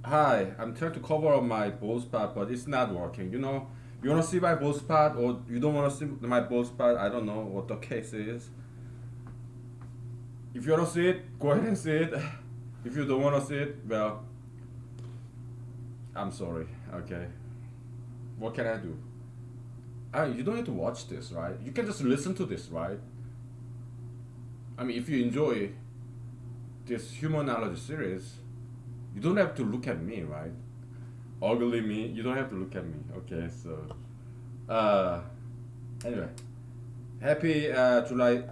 Hi, I'm trying to cover up my bald spot, but it's not working. You wanna see my bald spot, or you don't wanna see my bald spot? I don't know what the case is. If you wanna see it, go ahead and see it. If you don't wanna see it, well, I'm sorry. Okay, what can I do? You don't have to watch this, right? You can just listen to this, right? I mean, if you enjoy this humanology series, you don't have to look at me, right? Ugly me. You don't have to look at me. Okay, so uh, anyway, happy July.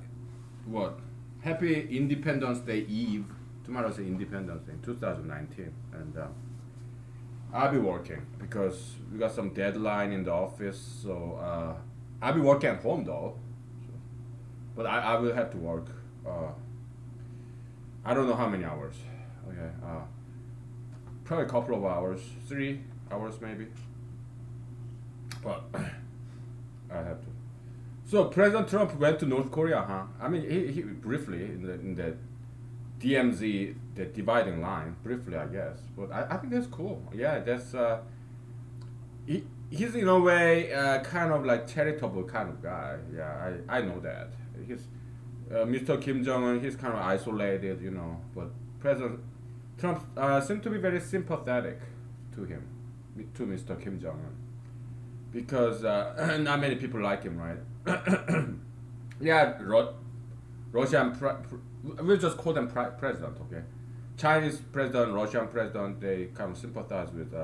What? Happy Independence Day Eve. Tomorrow's Independence Day, 2019, and I'll be working because we got some deadline in the office. So I'll be working at home though, but I will have to work. Uh, I don't know how many hours. Okay, probably a couple of hours, 3 hours maybe. But I have to. So President Trump went to North Korea, huh? I mean, he briefly in the DMZ, the dividing line, briefly, I guess. But I think that's cool. Yeah, that's he's in a way kind of like charitable kind of guy. Yeah, I know that. He's Mr. Kim Jong Un. He's kind of isolated, But President Trump seemed to be very sympathetic to him, to Mr. Kim Jong Un, because not many people like him, right? Yeah, Russian, we'll just call them president, okay? Chinese president, Russian president, they kind of sympathize with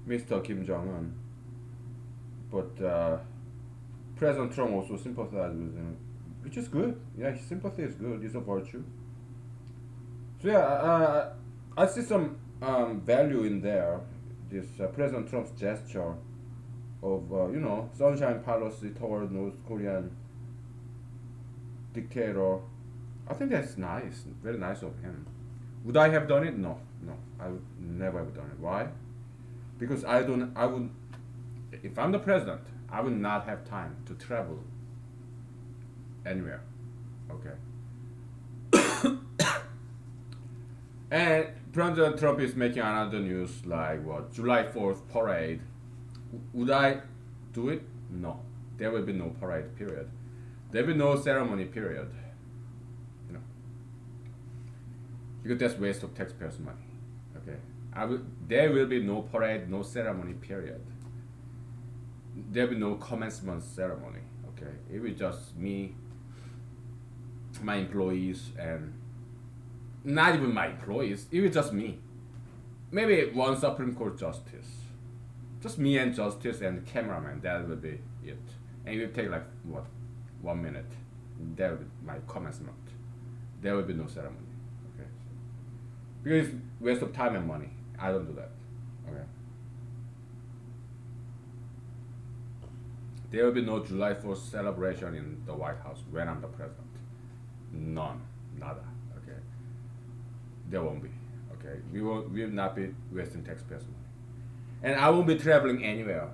Mr. Kim Jong Un, but President Trump also sympathizes with him, which is good. Yeah, sympathy is good. It's a virtue. So yeah, I see some value in there. This President Trump's gesture of sunshine policy toward North Korean dictator. I think that's nice, very nice of him. Would I have done it? No, no, I would never have done it. Why? Because I don't. I would. If I'm the president, I would not have time to travel anywhere. Okay. And President Trump is making another news like what July 4th parade. Would I do it? No. There will be no parade. Period. There will be no ceremony. Period. You know, because that's waste of taxpayers' money. Okay. There will be no parade, no ceremony. Period. There will be no commencement ceremony. Okay. It will just me, my employees, and not even my employees. It was just me. Maybe one Supreme Court justice. Just me and justice and cameraman. That will be it. And it will take like what, 1 minute. That will be my commencement. There will be no ceremony. Okay. Because it's waste of time and money. I don't do that. Okay. There will be no July 4th celebration in the White House when I'm the president. None. Nada. Okay. There won't be. Okay. We will not be wasting taxpayers' money. And I won't be traveling anywhere.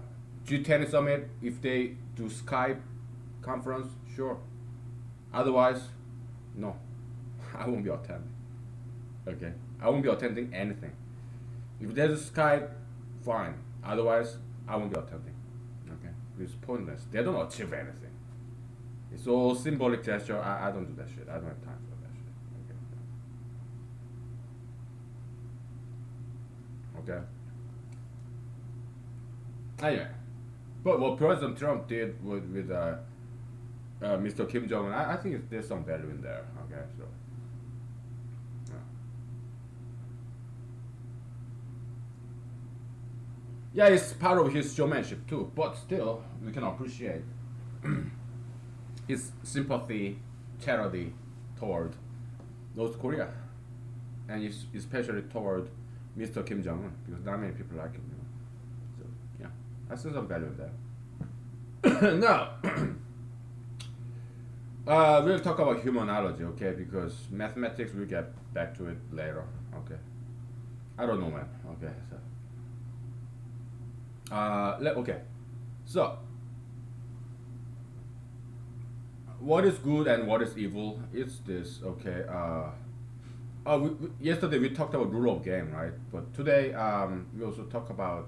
G10 summit, if they do Skype conference, sure. Otherwise, no. I won't be attending. Okay. I won't be attending anything. If there's a Skype, fine. Otherwise, I won't be attending. Okay. It's pointless. They don't achieve anything. It's all symbolic gesture. I don't do that shit. I don't have time for that shit. Okay. Okay. Anyway, but what President Trump did with Mr. Kim Jong Un, I think there's some value in there. Okay, so yeah, it's part of his showmanship too. But still, we can appreciate his sympathy, charity toward North Korea, and especially toward Mr. Kim Jong Un, because not many people like him. So yeah, I see some value in that. Now, we'll talk about humanology, okay? Because mathematics, we'll get back to it later, okay? I don't know when, okay? So, okay. So, what is good and what is evil? It's this, okay? Yesterday we talked about rule of game, right? But today we also talk about.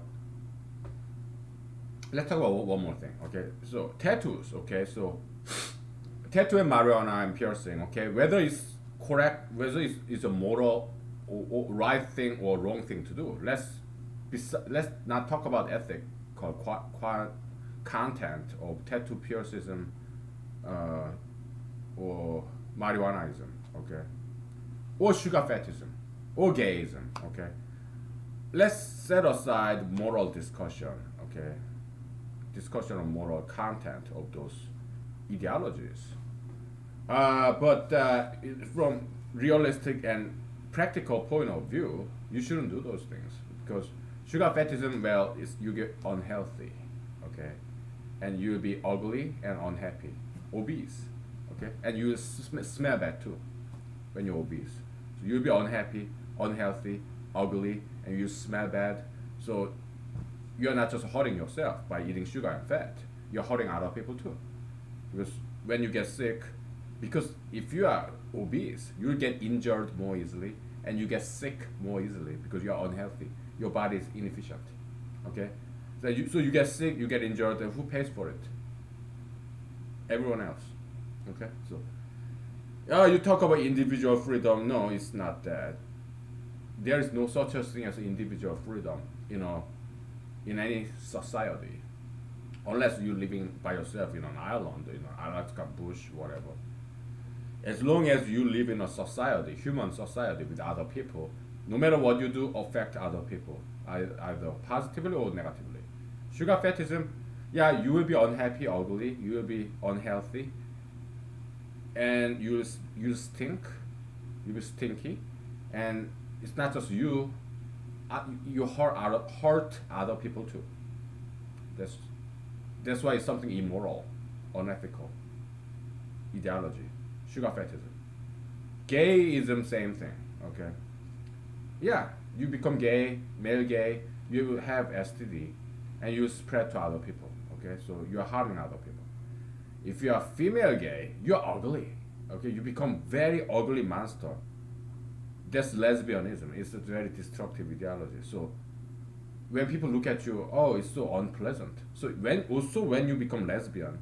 Let's talk about one more thing, okay? So tattoos, okay? So tattoo and marijuana and piercing, okay? Whether it's correct, whether it's a moral or right thing or wrong thing to do. Let's not talk about ethical content of tattoo piercism uh, or marijuanaism, okay? Or sugar fetishism or gayism, okay? Let's set aside moral discussion, okay? Discussion on moral content of those ideologies. But from realistic and practical point of view, you shouldn't do those things because sugar fetishism, well, is you get unhealthy, okay, and you'll be ugly and unhappy, obese, okay, and you will smell bad too when you're obese. So you'll be unhappy, unhealthy, ugly, and you smell bad. So you're not just hurting yourself by eating sugar and fat. You're hurting other people too. Because when you get sick, because if you are obese, you'll get injured more easily and you get sick more easily because you're unhealthy. Your body is inefficient. Okay? So you get sick, you get injured, and who pays for it? Everyone else. Okay? So you talk about individual freedom. No, it's not that. There is no such a thing as individual freedom, in any society, unless you're living by yourself in an island, Alaska bush, whatever. As long as you live in a society, human society with other people, no matter what you do, affect other people, either positively or negatively. Sugar fetishism, yeah, you will be unhappy, ugly, you will be unhealthy, and you stink, you will be stinky, and it's not just you, you hurt other people too. That's that's why it's something immoral, unethical ideology. Sugar fetishism, gayism, same thing. Okay, yeah, you become gay, male gay, you will have STD, and you spread to other people. Okay, so you are harming other people. If you are female gay, you're ugly. Okay, you become very ugly monster. That's lesbianism. It's a very destructive ideology. So when people look at you, oh, it's so unpleasant. So when you become lesbian,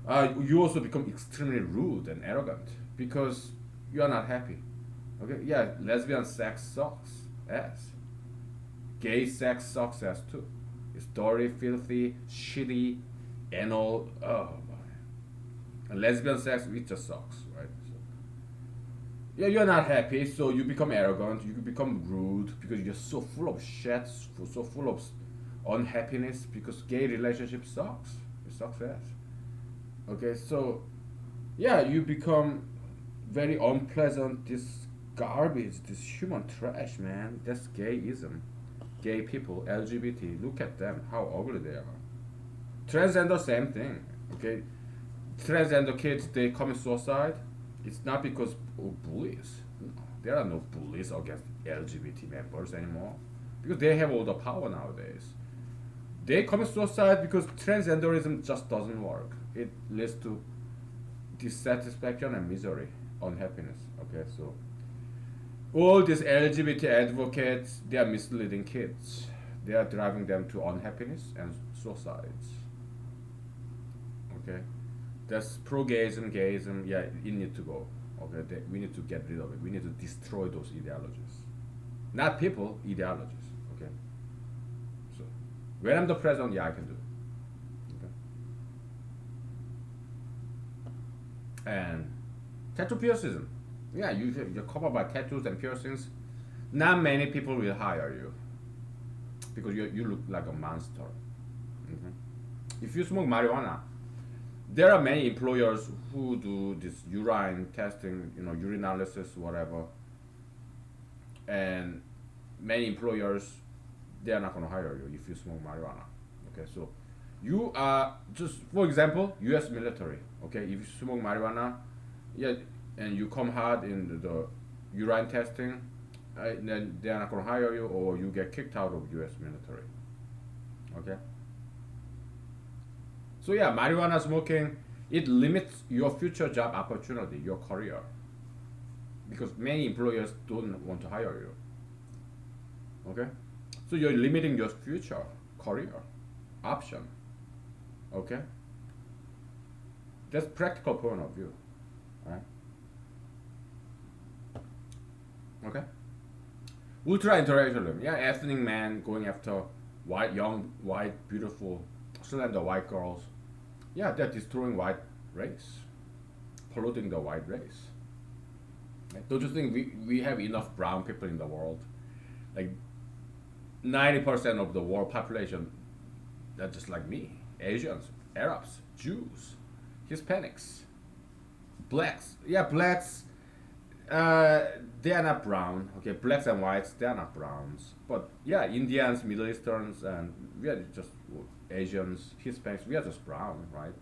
you also become extremely rude and arrogant because you are not happy. Okay, yeah, lesbian sex sucks ass. Gay sex sucks ass too. It's dirty, filthy, shitty, anal. Oh boy. And lesbian sex, it just sucks, right? So, yeah, you're not happy, so you become arrogant, you become rude because you're so full of shit, so full of unhappiness because gay relationship sucks. It sucks ass. Okay, so yeah, you become very unpleasant, this garbage, this human trash, man. That's gayism. Gay people, LGBT, look at them, how ugly they are. Transgender, same thing. Okay, transgender kids, they commit suicide. It's not because of bullies. No, there are no bullies against LGBT members anymore because they have all the power nowadays. They commit suicide because transgenderism just doesn't work. It leads to dissatisfaction and misery, unhappiness. Okay, so all these LGBT advocates, they are misleading kids. They are driving them to unhappiness and suicides. Okay, that's pro-gayism, gayism. Yeah, it need to go. Okay, we need to get rid of it. We need to destroy those ideologies, not people, ideologies. Okay, so when I'm the president, yeah, I can do it. Okay, and tattoo piercism. Yeah, you're covered by tattoos and piercings. Not many people will hire you because you look like a monster. Mhm. If you smoke marijuana, there are many employers who do this urine testing, urinalysis, whatever, and many employers, they are not going to hire you if you smoke marijuana. Okay, so you are just, for example, U.S. military. Okay, if you smoke marijuana, yeah, and you come hard in the urine testing, then they are not going to hire you, or you get kicked out of U.S. military. Okay. So yeah, marijuana smoking, it limits your future job opportunity, your career. because many employers don't want to hire you. Okay, so you're limiting your future career option. Okay, that's practical point of view. Right? Okay. Ultra intellectualism. Yeah, ethnic man going after white, young, white, beautiful, slender white girls. Yeah, they're destroying white race, polluting the white race. Right? Don't you think we have enough brown people in the world? Like 90% of the world population, they're just like me. Asians, Arabs, Jews, Hispanics, blacks. Yeah, blacks. They are not brown. Okay, blacks and whites, they are not browns. But yeah, Indians, Middle Easterns, and we are just Asians, Hispanics. We are just brown, right?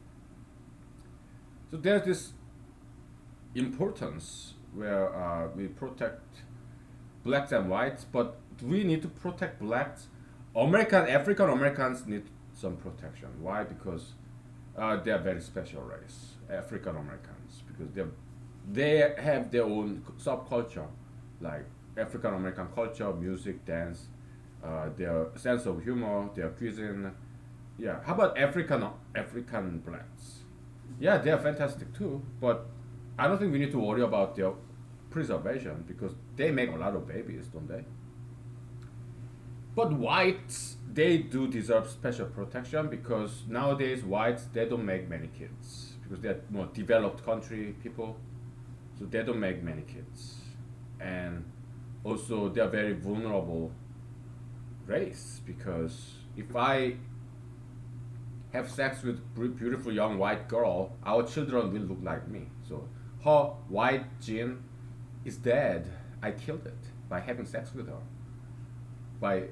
So there's this importance where we protect blacks and whites, but do we need to protect blacks? African Americans need some protection. Why? Because they are very special race, African Americans, because they have their own subculture, like African American culture, music, dance, their sense of humor, their cuisine. Yeah, how about African blacks? Yeah, they are fantastic too, but I don't think we need to worry about their preservation because they make a lot of babies, don't they? But whites, they do deserve special protection because nowadays whites they don't make many kids because they're more developed country people, so they don't make many kids, and also they're very vulnerable race because if I have sex with beautiful young white girl, our children will look like me. So her white gene is dead. I killed it by having sex with her, by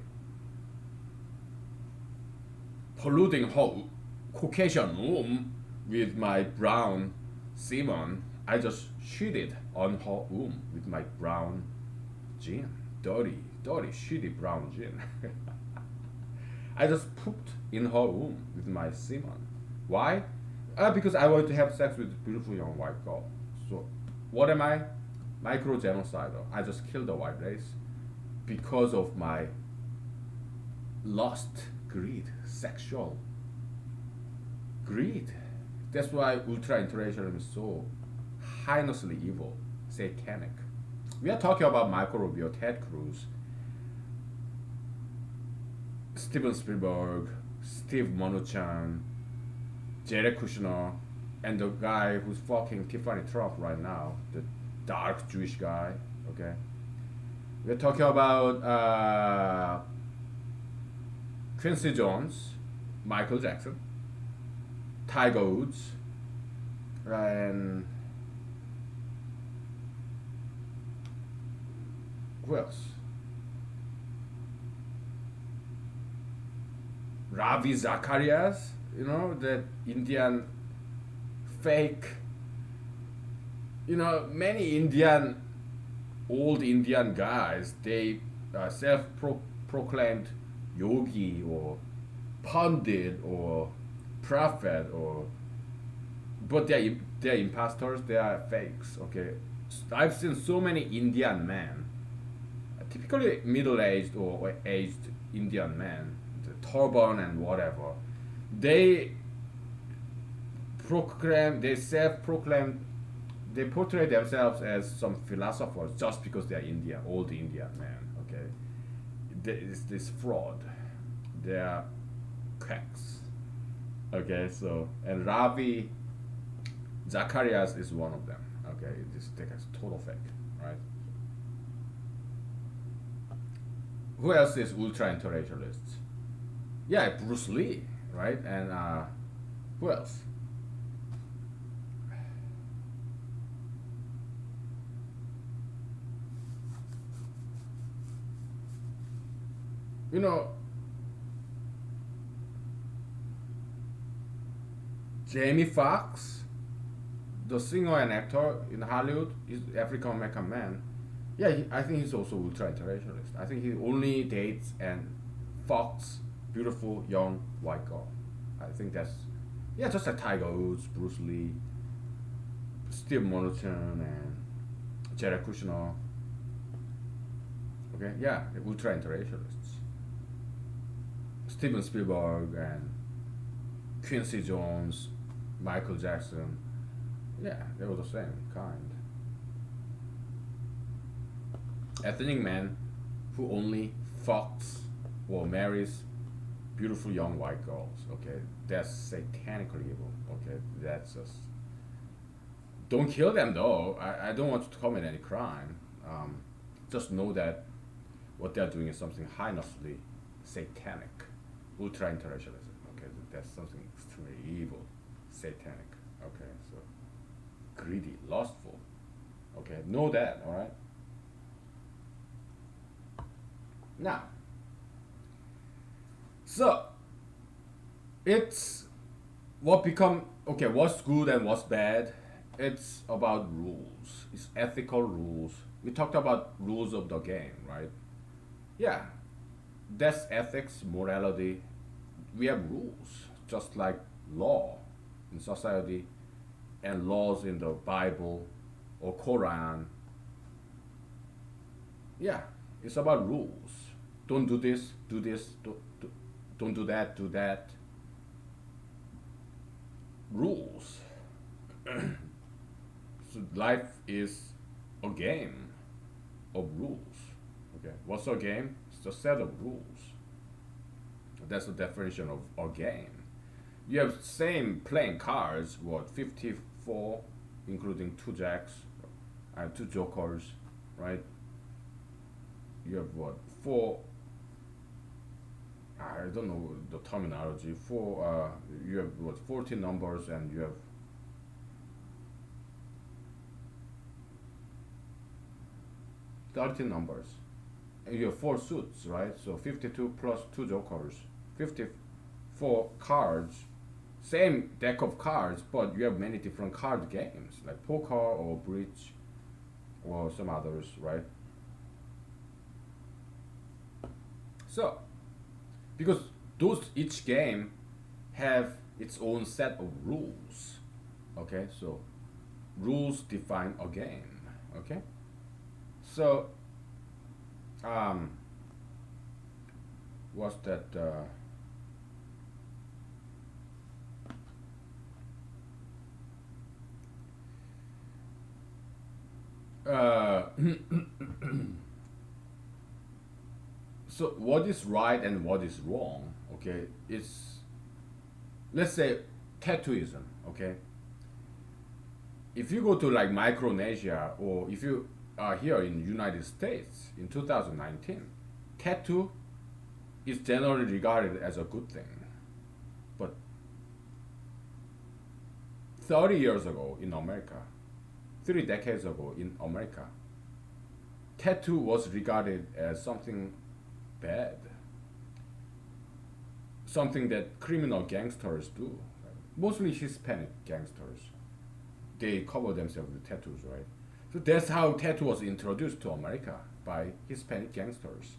polluting her Caucasian womb with my brown semen. I just shit it on her womb with my brown gene. Dirty, dirty, shitty brown gene. I just pooped in her womb with my semen. Why? Because I wanted to have sex with a beautiful young white girl. So, what am I? Micro genocidal. I just killed the white race because of my lust, greed, sexual greed. That's why ultra interracialism is so heinously evil, satanic. We are talking about Michael Rubio, Ted Cruz, Steven Spielberg, Steve Mnuchin, Jared Kushner, and the guy who's fucking Tiffany Trump right now, the dark Jewish guy. Okay, we're talking about Quincy Jones, Michael Jackson, Tiger Woods, and who else? Ravi Zacharias, that Indian fake, many old Indian guys, they self-proclaimed yogi or pundit or prophet but they're imposters, they are fakes, okay? I've seen so many Indian men, typically middle-aged or aged Indian men, the turban and whatever. They self-proclaim, they portray themselves as some philosophers just because they are Indian, old Indian men. Okay, it's this fraud. They are quacks. Okay, so and Ravi Zacharias is one of them. Okay, this thing is total fake, right? Who else is ultra interracialist? Yeah, Bruce Lee, right? And who else? You know, Jamie Foxx, the singer and actor in Hollywood, is African American man. Yeah, I think he's also ultra interracialist. I think he only dates and fucks beautiful young white girl. I think that's just like Tiger Woods, Bruce Lee, Steve Mnuchin, and Jared Kushner, okay, yeah, the ultra intellectualists, Steven Spielberg and Quincy Jones, Michael Jackson, yeah, they were the same kind. Ethnic man who only fucks or marries beautiful young white girls. Okay, that's satanically evil. Okay, that's just don't kill them though. I don't want you to commit any crime. Just know that what they're doing is something heinously satanic, ultra intellectualism. Okay, that's something extremely evil, satanic. Okay, so greedy, lustful. Okay, know that. All right. Now, so it's what become okay. What's good and what's bad? It's about rules. It's ethical rules. We talked about rules of the game, right? Yeah, that's ethics, morality. We have rules, just like law in society and laws in the Bible or Quran. Yeah, it's about rules. Don't do this, do this, don't do that, do that. Rules. So life is a game of rules. Okay, what's a game? It's a set of rules. That's the definition of a game. You have same playing cards, what 54, including two jacks and two jokers, right? You have what four? I don't know the terminology. Four. You have what 14 numbers, and you have 13 numbers. And you have four suits, right? So 52 plus two jokers, 54 cards. Same deck of cards, but you have many different card games like poker or bridge or some others, right? So, because those each game have its own set of rules, okay? So, rules define a game, okay? So, um, what's that? So what is right and what is wrong? Okay, it's let's say tattooism. Okay, if you go to like Micronesia or if you are here in United States in 2019, tattoo is generally regarded as a good thing. But 30 years ago in America, 3 decades ago in America, tattoo was regarded as something bad, something that criminal gangsters do. Mostly Hispanic gangsters. They cover themselves with tattoos, right? So that's how tattoo was introduced to America by Hispanic gangsters,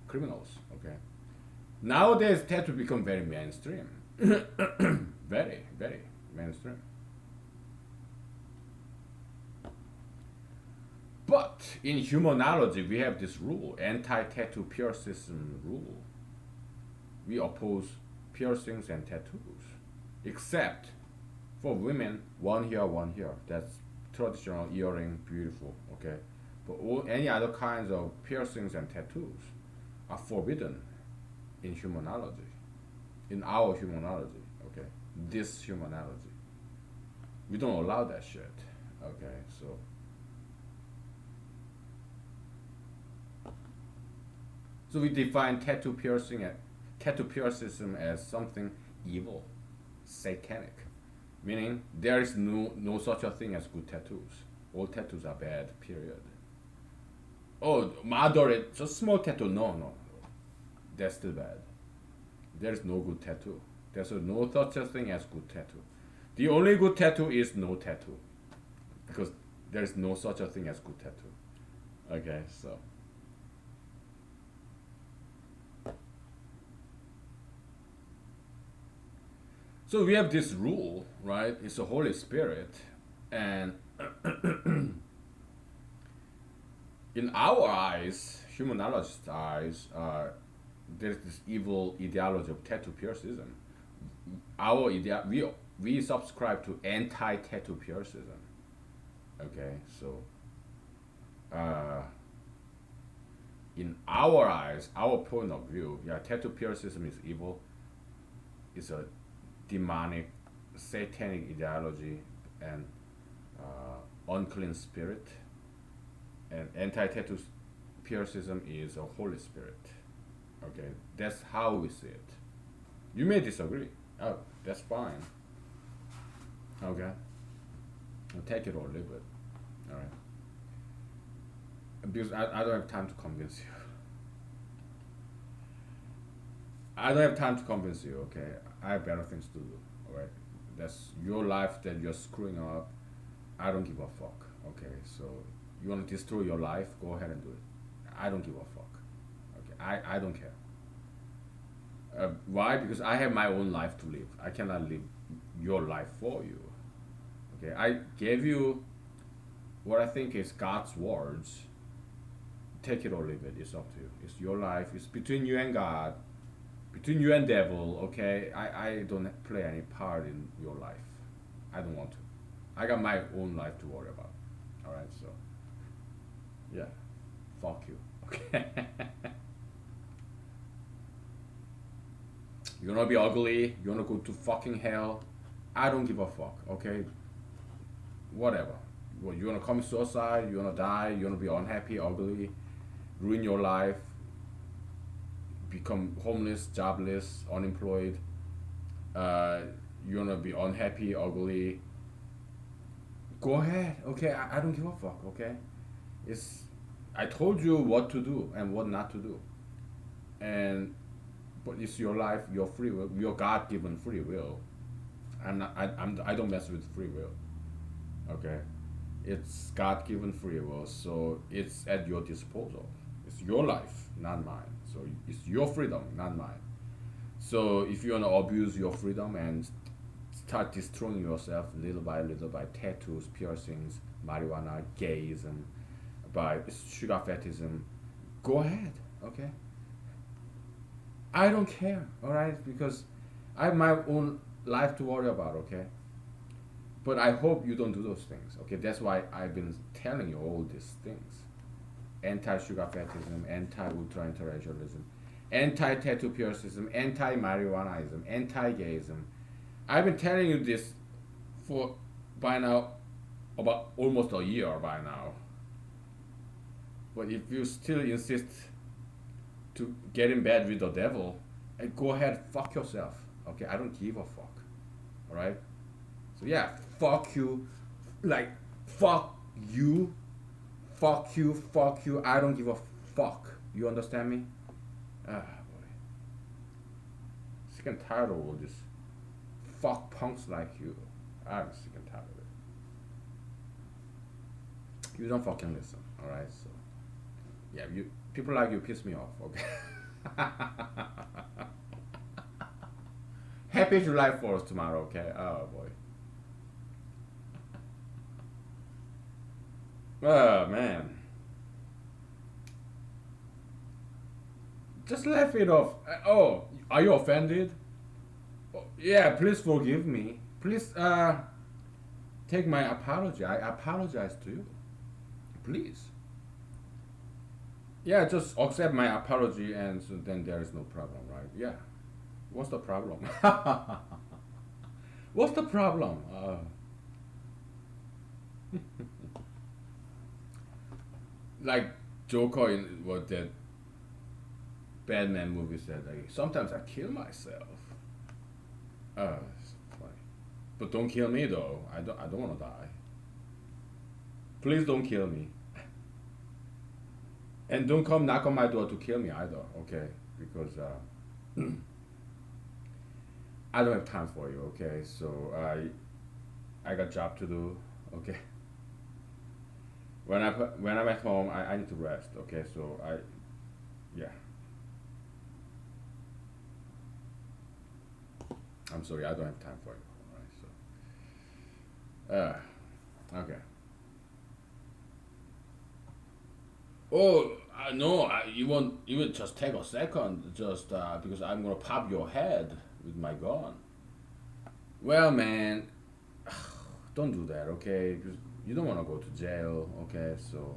criminals. Okay. Nowadays, tattoo become very mainstream, very, very mainstream. But in humanology, we have this rule, anti-tattoo piercism rule. We oppose piercings and tattoos, except for women, one here, one here. That's traditional earring, beautiful, okay? But any other kinds of piercings and tattoos are forbidden in humanology, in our humanology, okay? This humanology. We don't allow that shit, okay? So we define tattoo piercism as something evil, satanic, meaning there is no such a thing as good tattoos. All tattoos are bad. Period. Oh, moderate, just small tattoo. No, that's still bad. There is no good tattoo. There's no such a thing as good tattoo. The only good tattoo is no tattoo, because there is no such a thing as good tattoo. Okay, so we have this rule, right? It's the Holy Spirit, and in our eyes, humanologist eyes, there's this evil ideology of tattoo piercism. We subscribe to anti-tattoo piercism. Okay, so uh, in our eyes, our point of view, yeah, tattoo piercism is evil. It's a demonic, satanic ideology and unclean spirit. And anti-tattoo piercism is a holy spirit. Okay, that's how we see it. You may disagree. Oh, that's fine. Okay, I'll take it or leave it. All right, because I don't have time to convince you. I don't have time to convince you. Okay, I have better things to do. All right, that's your life that you're screwing up. I don't give a fuck. Okay, so you want to destroy your life? Go ahead and do it. I don't give a fuck. Okay, I don't care. Why? Because I have my own life to live. I cannot live your life for you. Okay, I gave you what I think is God's words. Take it or leave it. It's up to you. It's your life. It's between you and God, between you and devil. Okay, I don't play any part in your life. I don't want to. I got my own life to worry about. All right, so yeah, fuck you. Okay. You wanna be ugly? You wanna go to fucking hell? I don't give a fuck. Okay, whatever. You wanna commit suicide? You wanna die? You wanna be unhappy, ugly, ruin your life, become homeless, jobless, unemployed? Uh, you wanna be unhappy, ugly? Go ahead. Okay, I don't give a fuck. Okay, it's I told you what to do and what not to do, and but it's your life, your free will, your God-given free will. I don't mess with free will. Okay, it's God-given free will, so it's at your disposal. It's your life, not mine. So it's your freedom, not mine. So if you wanna abuse your freedom and start destroying yourself little by tattoos, piercings, marijuana, gayism, by sugar fetishism, go ahead. Okay, I don't care. All right, because I have my own life to worry about. Okay, but I hope you don't do those things. Okay, that's why I've been telling you all these things: anti-sugar fetishism, anti-ultra interracialism, anti-tattoo piercism, anti-marijuanaism, anti-gayism. I've been telling you this for by now about almost a year by now. But if you still insist to get in bed with the devil, go ahead, fuck yourself. Okay, I don't give a fuck. All right. So yeah, fuck you, like fuck you, fuck you, fuck you. I don't give a fuck. You understand me? Ah, boy. Sick and tired of all this fuck punks like you. I'm sick and tired of it. You don't fucking listen. All right. So yeah, you people like you piss me off. Okay. Happy July 4th tomorrow. Okay. Oh boy. Oh man. Just laugh it off. Oh, are you offended? Oh, yeah, please forgive me. Please take my apology. I apologize to you. Please. Yeah, just accept my apology and so then there is no problem, right? Yeah. What's the problem? What's the problem? Like Joker in what that Batman movie said, like sometimes I kill myself. It's funny. But don't kill me though. I don't wanna die. Please don't kill me. And don't come knock on my door to kill me either, okay? Because I don't have time for you, okay? So I got job to do, okay? When I'm at home, I need to rest, okay? So yeah. I'm sorry, I don't have time for you, all right? So okay. Oh, no, you won't. You will just take a second, just because I'm gonna pop your head with my gun. Well, man, don't do that, okay? Because you don't want to go to jail, okay? So,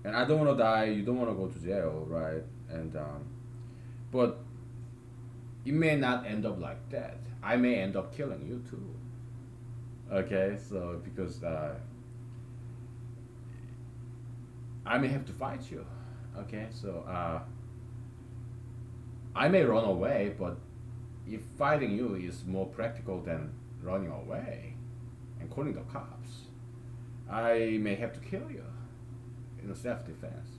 and I don't want to die. You don't want to go to jail, right? And but it may not end up like that. I may end up killing you too. Okay, so because I may have to fight you. Okay, so I may run away, but if fighting you is more practical than running away and calling the cops, I may have to kill you in self-defense,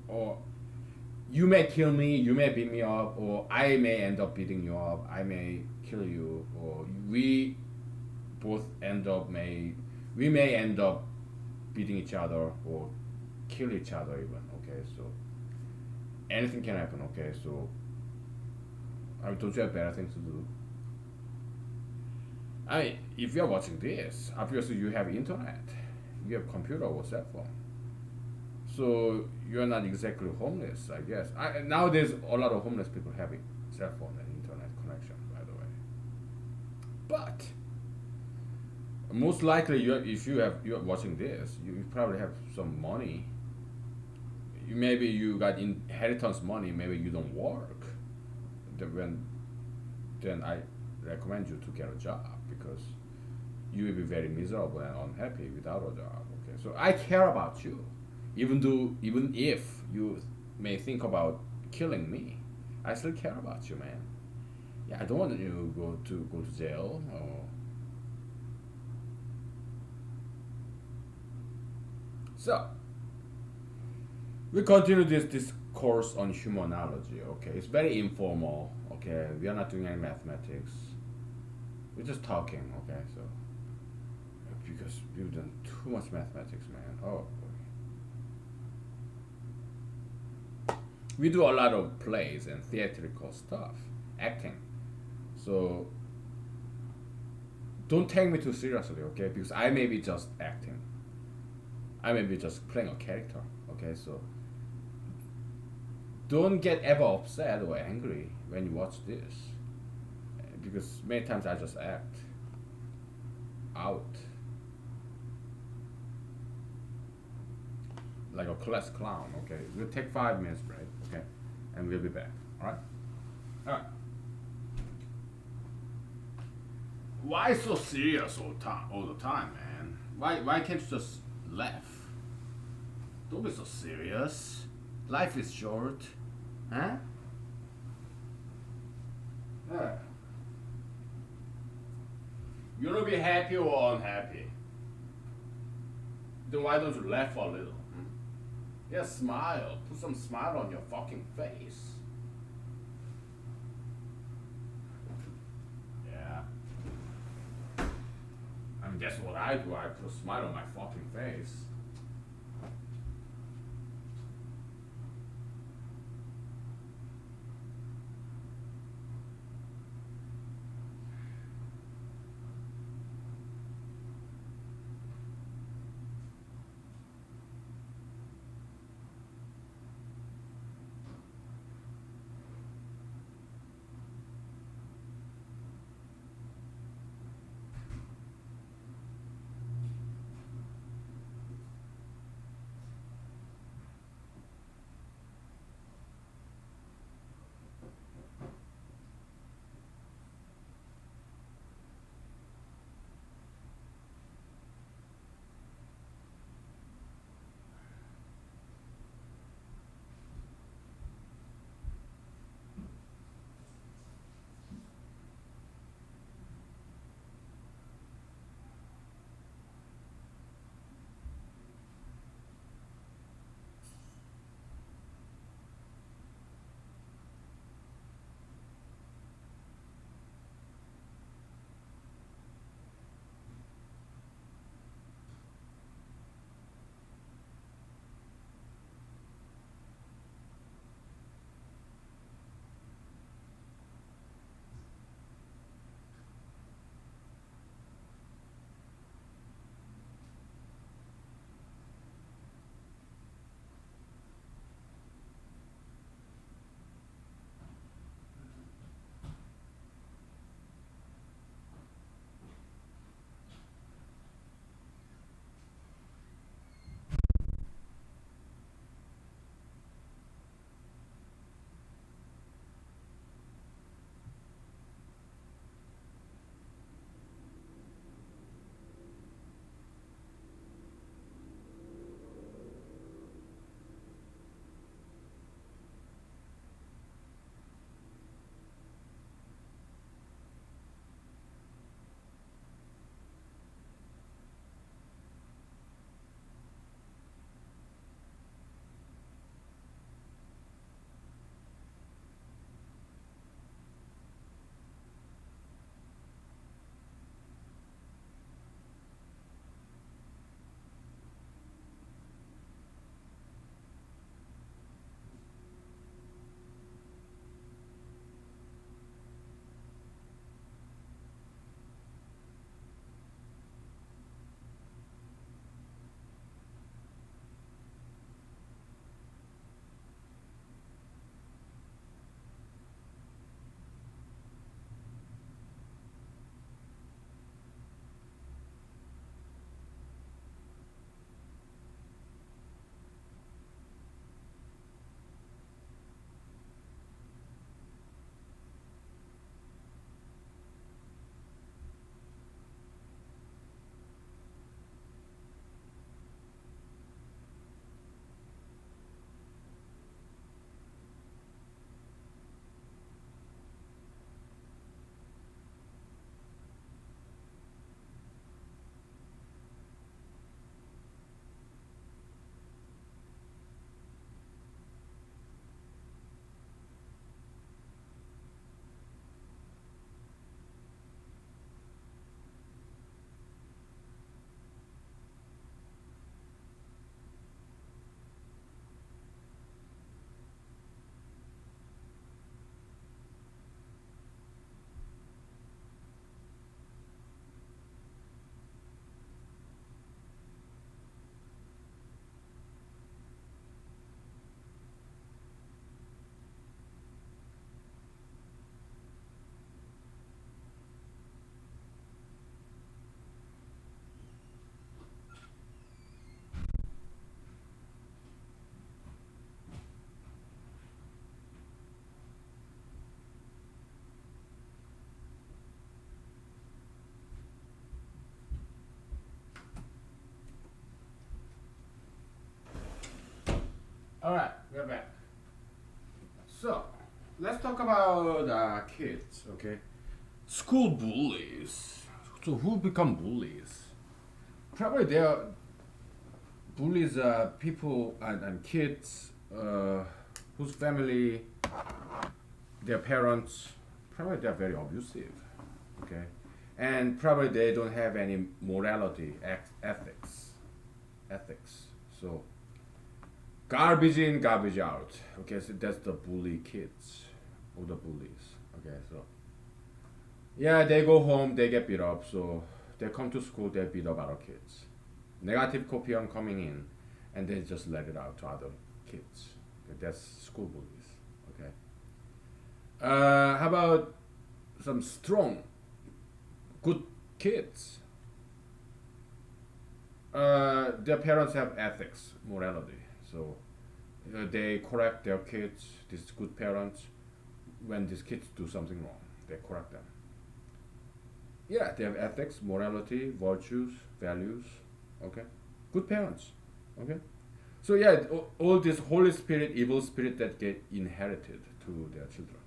or you may kill me, you may beat me up, or I may end up beating you up. I may kill you, or both end up may we may end up beating each other or kill each other even. Okay, so anything can happen. Okay, so I mean, don't you have better things to do? I mean, if you're watching this, obviously you have internet, you have computer or cell phone, so you're not exactly homeless, I guess. Nowadays, a lot of homeless people have a cell phone and internet connection, by the way. But most likely, if you're watching this, you probably have some money. Maybe you got inheritance money. Maybe you don't work. When then I recommend you to get a job because you will be very miserable and unhappy without a job. Okay, so I care about you, even if you may think about killing me, I still care about you, man. Yeah, I don't want you to go to jail. Or so we continue this course on humanology. Okay, it's very informal. Okay, we are not doing any mathematics. We're just talking. Okay, so because we've done too much mathematics, man. Oh boy. We do a lot of plays and theatrical stuff, acting. So don't take me too seriously, okay? Because I may be just acting. I may be just playing a character. Okay, so don't get ever upset or angry when you watch this, because many times I just act out like a class clown. Okay, we'll take 5 minutes break. Okay, and we'll be back. All right. All right. Why so serious all the time, man? Why can't you just laugh? Don't be so serious. Life is short, huh? Yeah. You wanna be happy or unhappy? Then why don't you laugh a little? Hmm? Yeah, smile. Put some smile on your fucking face. Yeah. I mean, that's what I do. I put a smile on my fucking face. All right, we're back. So, let's talk about kids, okay? School bullies. So, who become bullies? Probably they are bullies, people and kids whose family, their parents, probably they're very abusive, okay? And probably they don't have any morality, ethics. So, garbage in, garbage out. Okay, so that's the bully kids or the bullies. Okay, so yeah, they go home, they get beat up. So they come to school, they beat up other kids. Negative copion coming in, and they just let it out to other kids. Okay, that's school bullies. Okay. How about some strong, good kids? Their parents have ethics, morality. So they correct their kids, these good parents, when these kids do something wrong. They correct them. Yeah, they have ethics, morality, virtues, values. Okay, good parents. Okay, so yeah, all this Holy Spirit, evil spirit that get inherited to their children.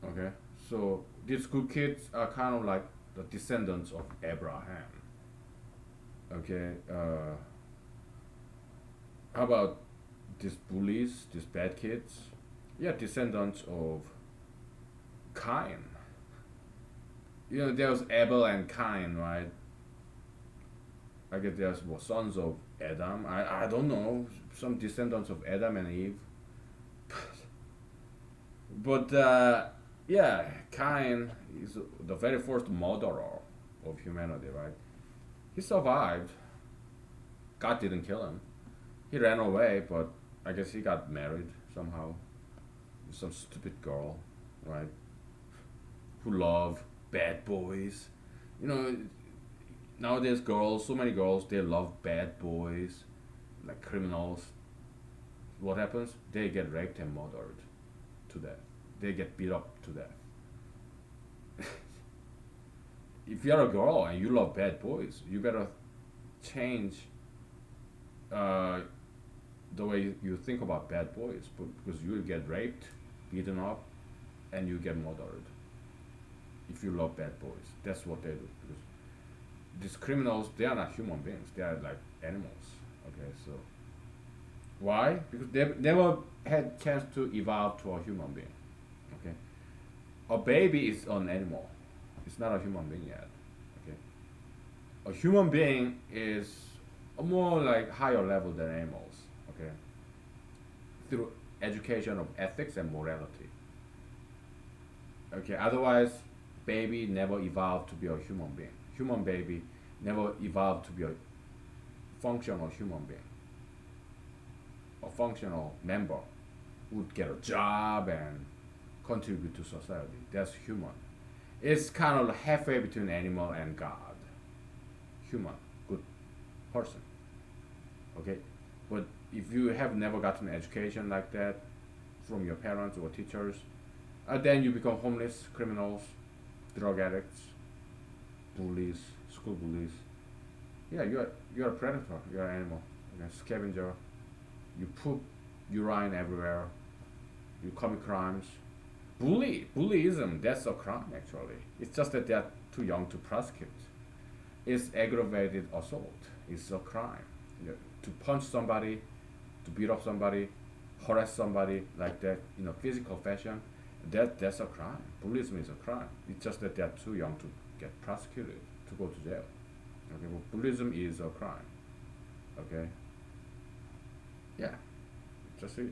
Okay, so these good kids are kind of like the descendants of Abraham. Okay, how about these bullies, these bad kids? Yeah, descendants of Cain. You know, there's Abel and Cain, right? I guess there's what, sons of Adam. I don't know, some descendants of Adam and Eve. But yeah, Cain is the very first murderer of humanity, right? He survived. God didn't kill him. He ran away, but I guess he got married somehow. Some stupid girl, right? Who love bad boys. You know, nowadays girls, so many girls, they love bad boys, like criminals. What happens? They get raped and murdered to death. They get beat up to death. If you're a girl and you love bad boys, you better change uh, the way you think about bad boys, because you will get raped, beaten up, and you get murdered. If you love bad boys, that's what they do. Because these criminals, they are not human beings; they are like animals. Okay, so why? Because they never had chance to evolve to a human being. Okay, a baby is an animal; it's not a human being yet. Okay, a human being is a more like higher level than animals. Okay, through education of ethics and morality. Okay, otherwise, baby never evolved to be a human being. Human baby never evolved to be a functional human being. A functional member would get a job and contribute to society. That's human. It's kind of halfway between animal and God. Human, good person. Okay, but if you have never gotten education like that from your parents or teachers, then you become homeless, criminals, drug addicts, bullies, school bullies. Yeah, you're a predator. You're an animal. You're a scavenger. You poop urine everywhere. You commit crimes. Bullyism. That's a crime actually. It's just that they're too young to prosecute. It's aggravated assault. It's a crime. You know, to punch somebody, to beat up somebody, harass somebody like that in a physical fashion, that's a crime. Bullyism is a crime. It's just that they're too young to get prosecuted, to go to jail. Okay, but bullyism is a crime. Okay. Yeah, it just is.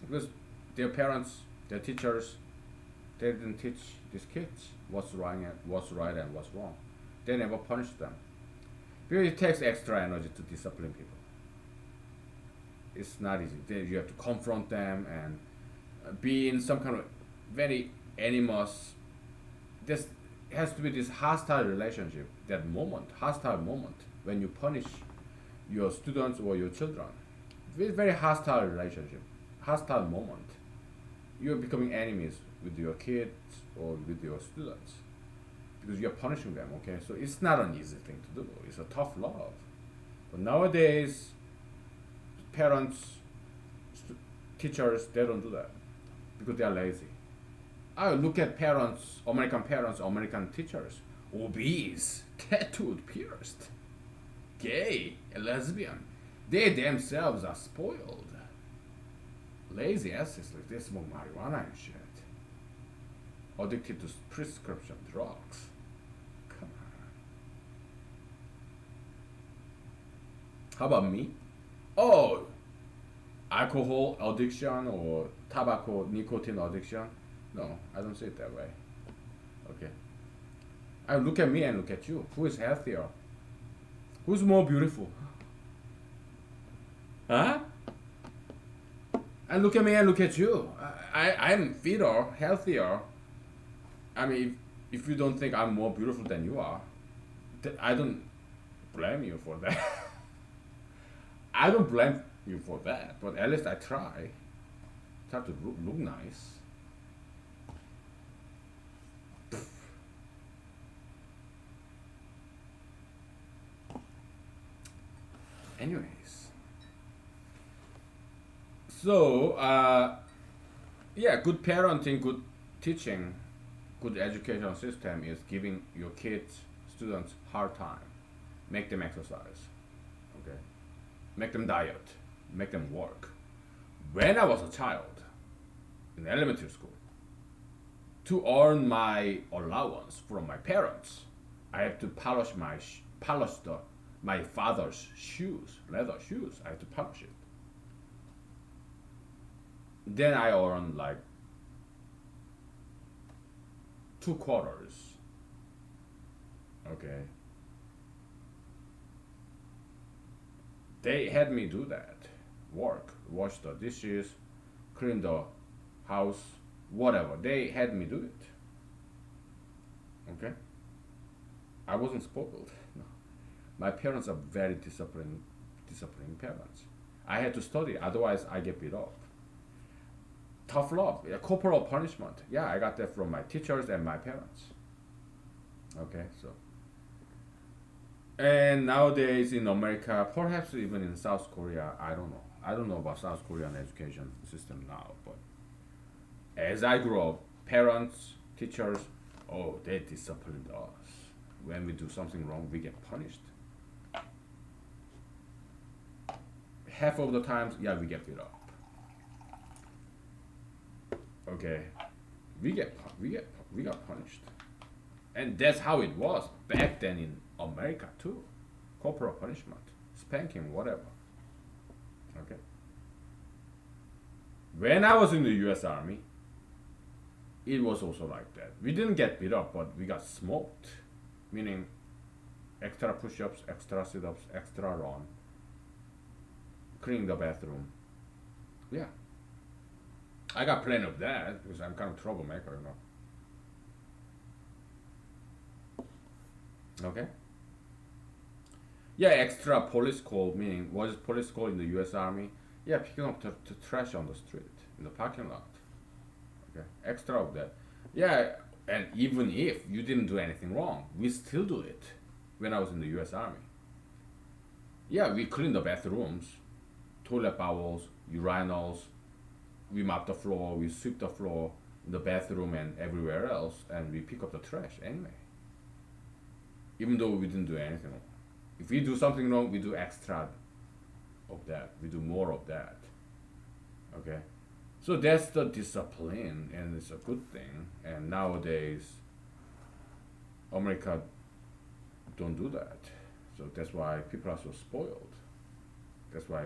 Because their parents, their teachers, they didn't teach these kids what's right and what's wrong. They never punish them. Because it takes extra energy to discipline people. It's not easy. You have to confront them and be in some kind of very animus. This has to be this hostile relationship, that moment, hostile moment when you punish your students or your children. It's very hostile relationship, hostile moment. You're becoming enemies with your kids or with your students because you're punishing them. Okay, so it's not an easy thing to do. It's a tough love. But nowadays, parents, teachers, they don't do that because they are lazy. I look at parents, American teachers, obese, tattooed, pierced, gay, lesbian. They themselves are spoiled. Lazy asses like they smoke marijuana and shit. Addicted to prescription drugs. Come on. How about me? Oh, alcohol addiction or tobacco nicotine addiction? No, I don't see it that way. Okay. I look at me and look at you. Who is healthier? Who's more beautiful? Huh? And look at me and look at you. I'm fitter, healthier. I mean, if you don't think I'm more beautiful than you are, I don't blame you for that. I don't blame you for that, but at least I try. Try to look nice. Anyways, so yeah, good parenting, good teaching, good educational system is giving your kids, students hard time. Make them exercise, okay? Make them diet, make them work. When I was a child in elementary school, to earn my allowance from my parents, I had to polish my father's shoes, leather shoes. I had to polish it. Then I earned like 2 quarters. Okay. They had me do that. Work, wash the dishes, clean the house, whatever. They had me do it. Okay? I wasn't spoiled. No. My parents are very disciplining parents. I had to study, otherwise I get beat up. Tough love, yeah, corporal punishment. Yeah, I got that from my teachers and my parents. Okay, so. And nowadays in America, perhaps even in South Korea, I don't know. I don't know about South Korean education system now, but as I grow up, parents, teachers, oh, they disciplined us. When we do something wrong, we get punished. Half of the times, yeah, we get beat up. Okay, we got punished, and that's how it was back then in America too. Corporal punishment, spanking, whatever. Okay. When I was in the U.S. Army, it was also like that. We didn't get beat up, but we got smoked, meaning extra push-ups, extra sit-ups, extra run, cleaning the bathroom. Yeah. I got plenty of that because I'm kind of troublemaker, Okay. Yeah, extra police call, meaning what is police call in the U.S. Army? Yeah, picking up the trash on the street in the parking lot. Okay, extra of that. Yeah, and even if you didn't do anything wrong, we still do it. When I was in the U.S. Army, yeah, we clean the bathrooms, toilet bowels, urinals. We mop the floor, we sweep the floor in the bathroom and everywhere else, and we pick up the trash anyway. Even though we didn't do anything wrong. If we do something wrong, we do extra of that. We do more of that. Okay? So that's the discipline, and it's a good thing. And nowadays, America don't do that. So that's why people are so spoiled. That's why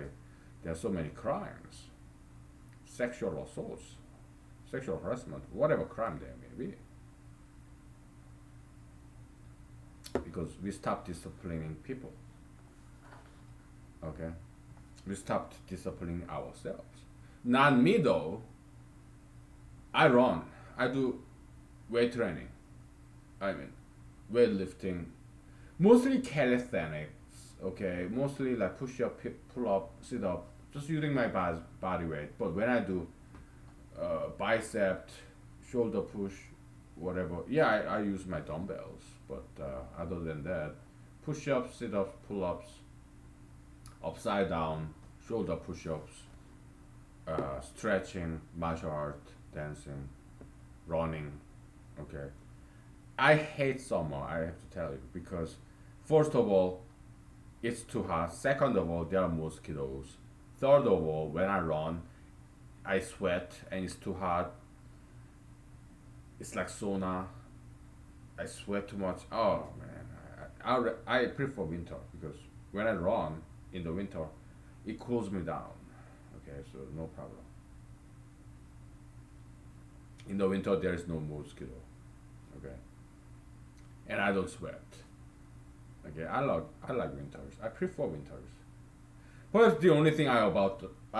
there are so many crimes. Sexual assaults, sexual harassment, whatever crime there may be. Because we stopped disciplining people. Okay? We stopped disciplining ourselves. Not me though. I run. I do weight training. I mean, weightlifting. Mostly calisthenics. Okay? Mostly like push up, pull up, sit up. Just using my body weight. But when I do bicep, shoulder push, whatever, yeah, I use my dumbbells. But other than that, push ups, sit ups, pull ups, upside down, shoulder push-ups, stretching, martial art, dancing, running. Okay, I hate summer. I have to tell you because, first of all, it's too hot. Second of all, there are mosquitoes. Third of all, when I run, I sweat and it's too hot. It's like sauna. I sweat too much. Oh man, I prefer winter because when I run in the winter, it cools me down. Okay, so no problem. In the winter, there is no mosquito. Okay, and I don't sweat. Okay, I like winters. I prefer winters. But the only thing I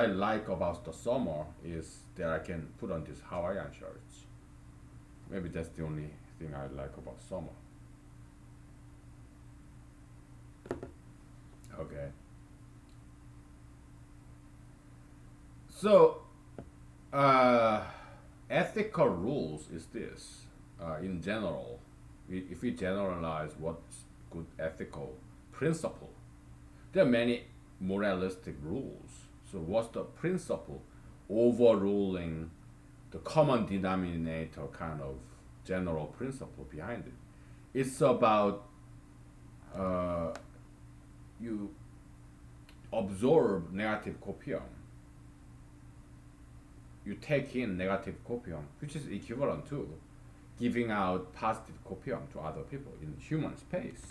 like about the summer is that I can put on these Hawaiian shirts. Maybe that's the only thing I like about summer. Okay. So, uh, ethical rules is this. In general, if we generalize what's good ethical principle, there are many moralistic rules. So, what's the principle overruling the common denominator kind of general principle behind it? It's about uh, you absorb negative copium, you take in negative copium, which is equivalent to giving out positive copium to other people in human space.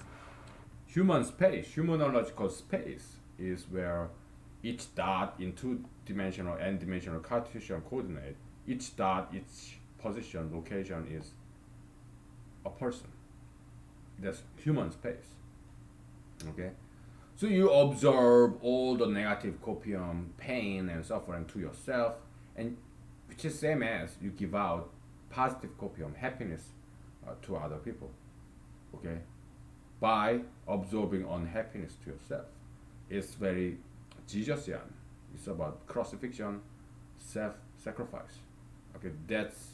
Human space, humanological space, is where each dot in two-dimensional n-dimensional Cartesian coordinate, each dot, each position, location is a person. That's human space. Okay? So you observe all the negative copium, pain and suffering to yourself, and which is same as you give out positive copium, happiness to other people. Okay? By absorbing unhappiness to yourself. It's very Jesusian. It's about crucifixion, self-sacrifice. Okay, that's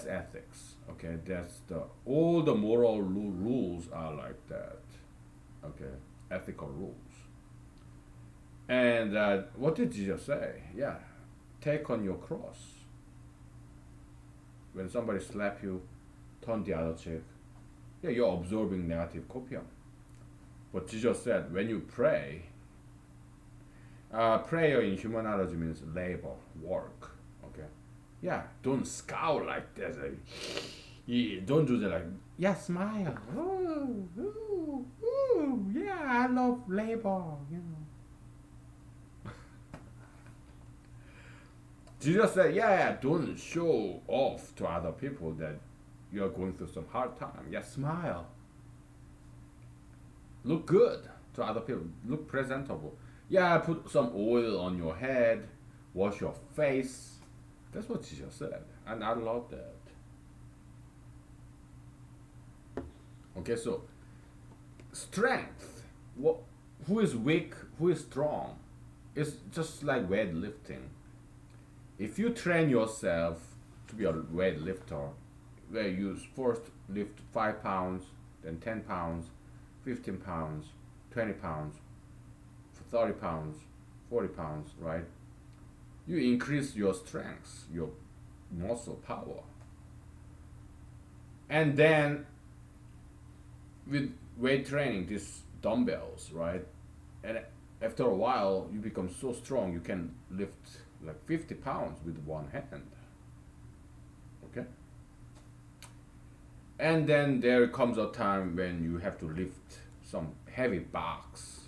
ethics. Okay, that's the all the moral rules are like that. Okay, ethical rules. And what did Jesus say? Yeah, take on your cross. When somebody slap you, turn the other cheek. Yeah, you're absorbing negative copium. But Jesus said, when you pray, prayer in humanology means labor, work. Okay, yeah, don't scowl like this. Yeah, don't do that. Like, yeah, smile. Ooh, ooh, ooh, yeah, I love labor. You know. Jesus said, yeah, don't show off to other people that you're going through some hard time. Yeah, smile. Look good to other people. Look presentable. Yeah, put some oil on your head. Wash your face. That's what Jesus said. And I love that. Okay, so strength. What? Who is weak? Who is strong? It's just like weightlifting. If you train yourself to be a weightlifter, where you first lift 5 pounds, then 10 pounds, 15 pounds, 20 pounds, 30 pounds, 40 pounds, right? You increase your strength, your muscle power. And then with weight training, these dumbbells, right? And after a while, you become so strong you can lift like 50 pounds with one hand. Okay? And then there comes a time when you have to lift some heavy box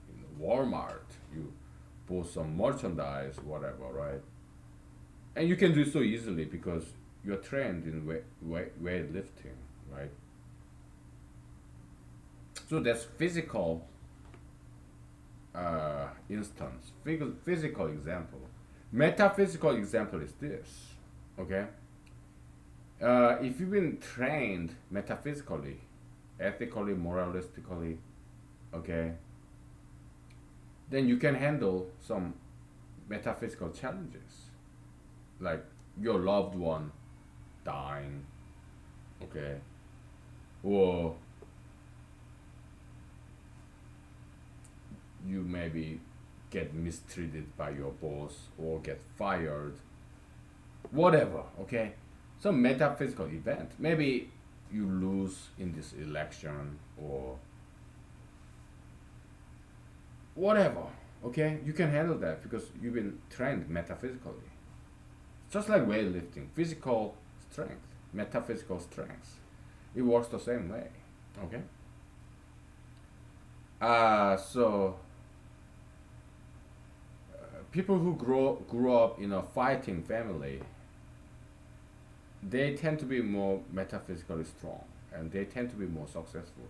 in Walmart. You bought some merchandise, whatever, right? And you can do it so easily because you're trained in weightlifting, right? So that's physical instance, physical example. Metaphysical example is this, okay? If you've been trained metaphysically, ethically, moralistically, okay, then you can handle some metaphysical challenges, like your loved one dying, okay, or you maybe get mistreated by your boss or get fired, whatever, okay? Some metaphysical event. Maybe you lose in this election or whatever, okay? You can handle that because you've been trained metaphysically. Just like weightlifting, physical strength, metaphysical strength. It works the same way, okay? So people who grew up in a fighting family, they tend to be more metaphysically strong and they tend to be more successful.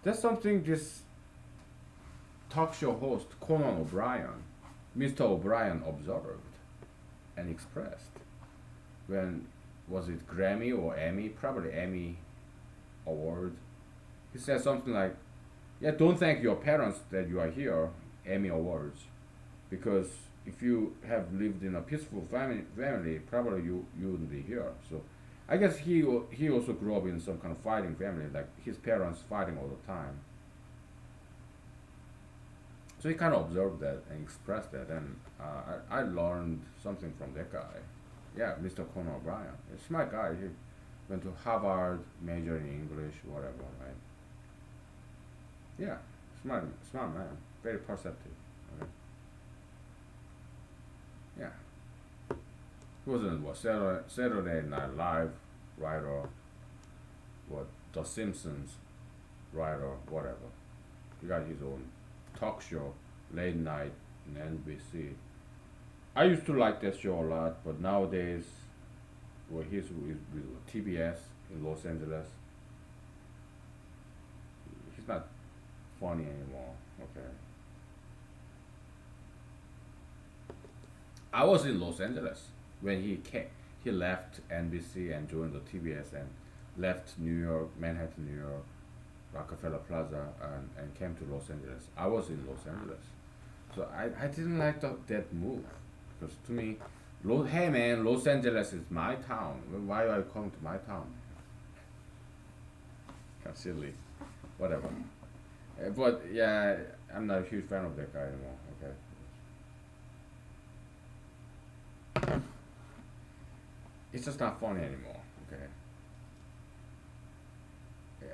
That's something this talk show host Conan O'Brien, Mr. O'Brien observed and expressed when was it Grammy or Emmy, probably Emmy award. He said something like, "Yeah, don't thank your parents that you are here, Emmy awards, because if you have lived in a peaceful family, probably you wouldn't be here." So, I guess he also grew up in some kind of fighting family, like his parents fighting all the time. So he kind of observed that and expressed that, and I learned something from that guy. Yeah, Mr. Conan O'Brien, a smart guy. He went to Harvard, majored in English, whatever, right? Yeah, smart man, very perceptive. Okay? Yeah, he wasn't what Saturday Night Live writer, what The Simpsons writer, whatever. He got his own talk show, late night in NBC. I used to like that show a lot, but nowadays, well, he's with TBS in Los Angeles. He's not funny anymore. Okay. I was in Los Angeles when he came. He left NBC and joined the TBS and left New York, Manhattan, New York, Rockefeller Plaza, and came to Los Angeles. I was in Los Angeles, so I didn't like that move because to me, hey man, Los Angeles is my town. Why are you coming to my town? Kind of silly, whatever. But yeah, I'm not a huge fan of that guy anymore. Okay, it's just not funny anymore. Okay, yeah.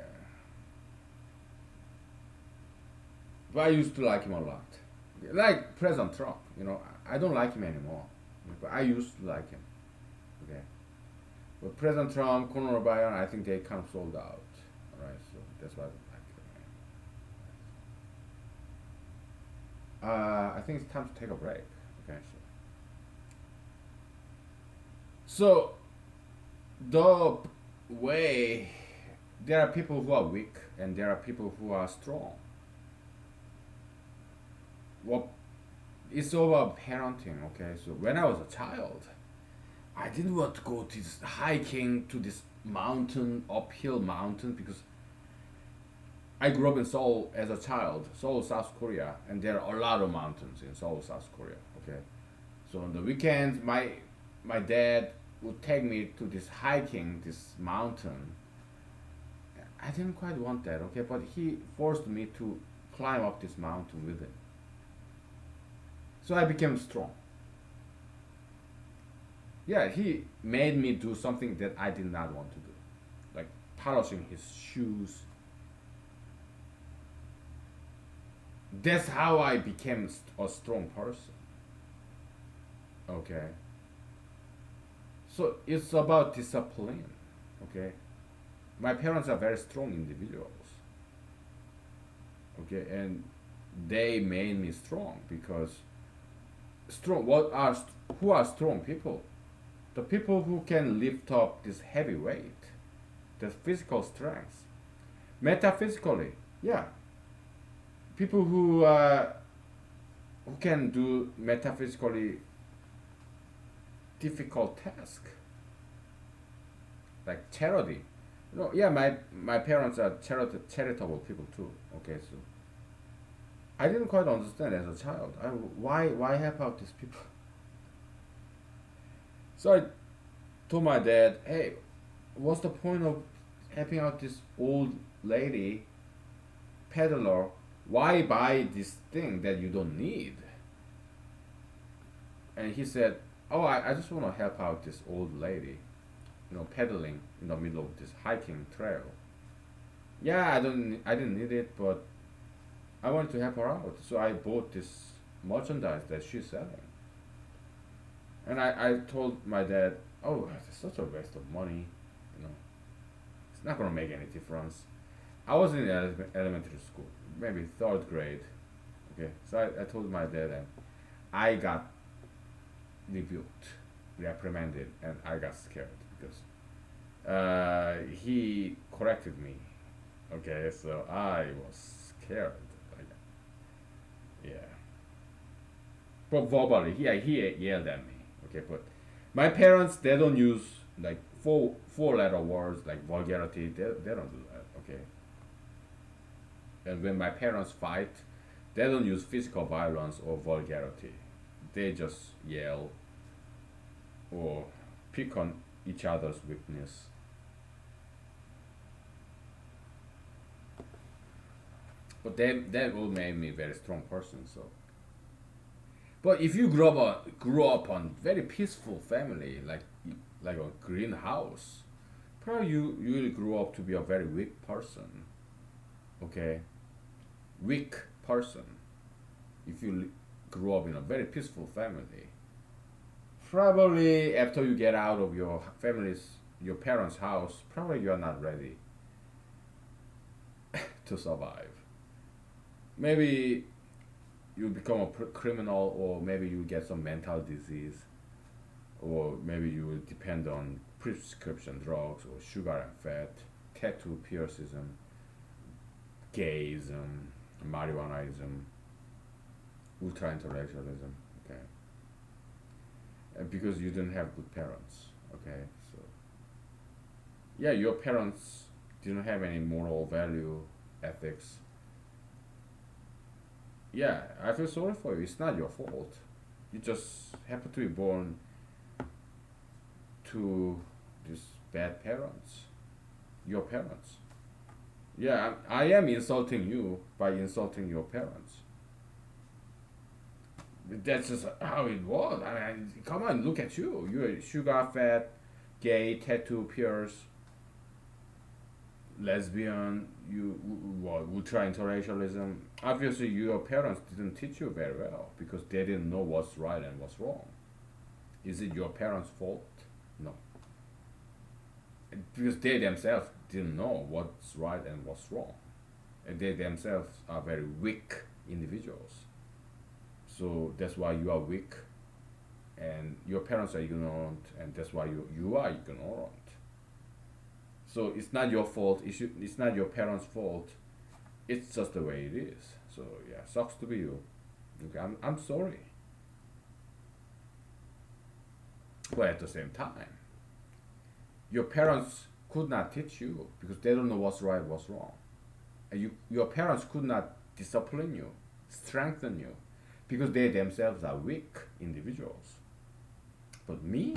But I used to like him a lot. Like President Trump, I don't like him anymore. But I used to like him. Okay. But President Trump, Conor O'Brien, I think they kind of sold out. Alright, so that's why I don't like him. I think it's time to take a break. Okay, so the way there are people who are weak and there are people who are strong. Well, it's all about parenting, okay? So when I was a child, I didn't want to go to this hiking to this mountain, uphill mountain, because I grew up in Seoul as a child, Seoul, South Korea, and there are a lot of mountains in Seoul, South Korea, okay? So on the weekends, my dad would take me to this hiking, this mountain. I didn't quite want that, okay? But he forced me to climb up this mountain with him. So I became strong. Yeah, he made me do something that I did not want to do, like polishing his shoes. That's how I became a strong person. Okay. So it's about discipline. Okay. My parents are very strong individuals. Okay, and they made me strong because strong. Who are strong people? The people who can lift up this heavy weight, the physical strength, metaphysically, yeah. People who can do metaphysically difficult task, like charity. Yeah, my parents are charitable people too. Okay, so I didn't quite understand as a child. Why help out these people? So I told my dad, hey, what's the point of helping out this old lady peddler Why buy this thing that you don't need? And he said, oh, I just want to help out this old lady, pedaling in the middle of this hiking trail. Yeah, I didn't need it, but I wanted to help her out, so I bought this merchandise that she's selling. And I told my dad, oh, it's such a waste of money, you know, it's not gonna make any difference. I was in elementary school, maybe third grade. Okay, so I told my dad, and I got rebuked, reprimanded, and I got scared because he corrected me. Okay, so I was scared. Like, yeah, but verbally, he yelled at me. Okay, but my parents, they don't use like four letter words like vulgarity. They don't do that. Okay, and when my parents fight, they don't use physical violence or vulgarity. They just yell or pick on each other's weakness. But that will make me a very strong person. So, but if you grew up on very peaceful family, like a greenhouse, probably you will grow up to be a very weak person. Okay, weak person. If you grew up in a very peaceful family, probably after you get out of your parents' house, probably you are not ready to survive. Maybe you become a criminal, or maybe you get some mental disease, or maybe you will depend on prescription drugs or sugar and fat, tattoo piercism, gayism, marijuanaism, ultra intellectualism. Okay, and because you didn't have good parents. Okay, so yeah, your parents didn't have any moral value, ethics. Yeah, I feel sorry for you. It's not your fault. You just happen to be born to these bad parents. Your parents. Yeah, I am insulting you by insulting your parents. That's just how it was. I mean, come on, look at you. You're sugar fat, gay, tattoo pierce, lesbian. You what? Ultra interracialism. Obviously, your parents didn't teach you very well because they didn't know what's right and what's wrong. Is it your parents' fault? No, because they themselves didn't know what's right and what's wrong, and they themselves are very weak individuals. So that's why you are weak, and your parents are ignorant, and that's why you are ignorant. So it's not your fault. It's not your parents' fault. It's just the way it is. So yeah, sucks to be you. Okay, I'm sorry, but at the same time, your parents could not teach you because they don't know what's right, what's wrong, and your parents could not discipline you, strengthen you, because they themselves are weak individuals. But me,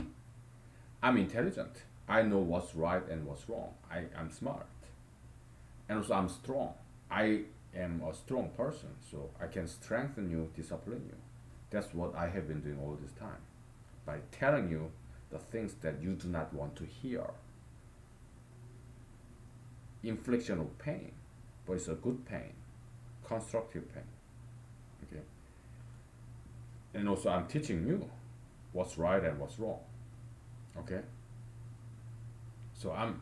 I'm intelligent. I know what's right and what's wrong. I'm smart. And also I'm strong. I am a strong person, so I can strengthen you, discipline you. That's what I have been doing all this time. By telling you the things that you do not want to hear. Infliction of pain, but it's a good pain, constructive pain. Okay? And also I'm teaching you what's right and what's wrong. Okay? So I'm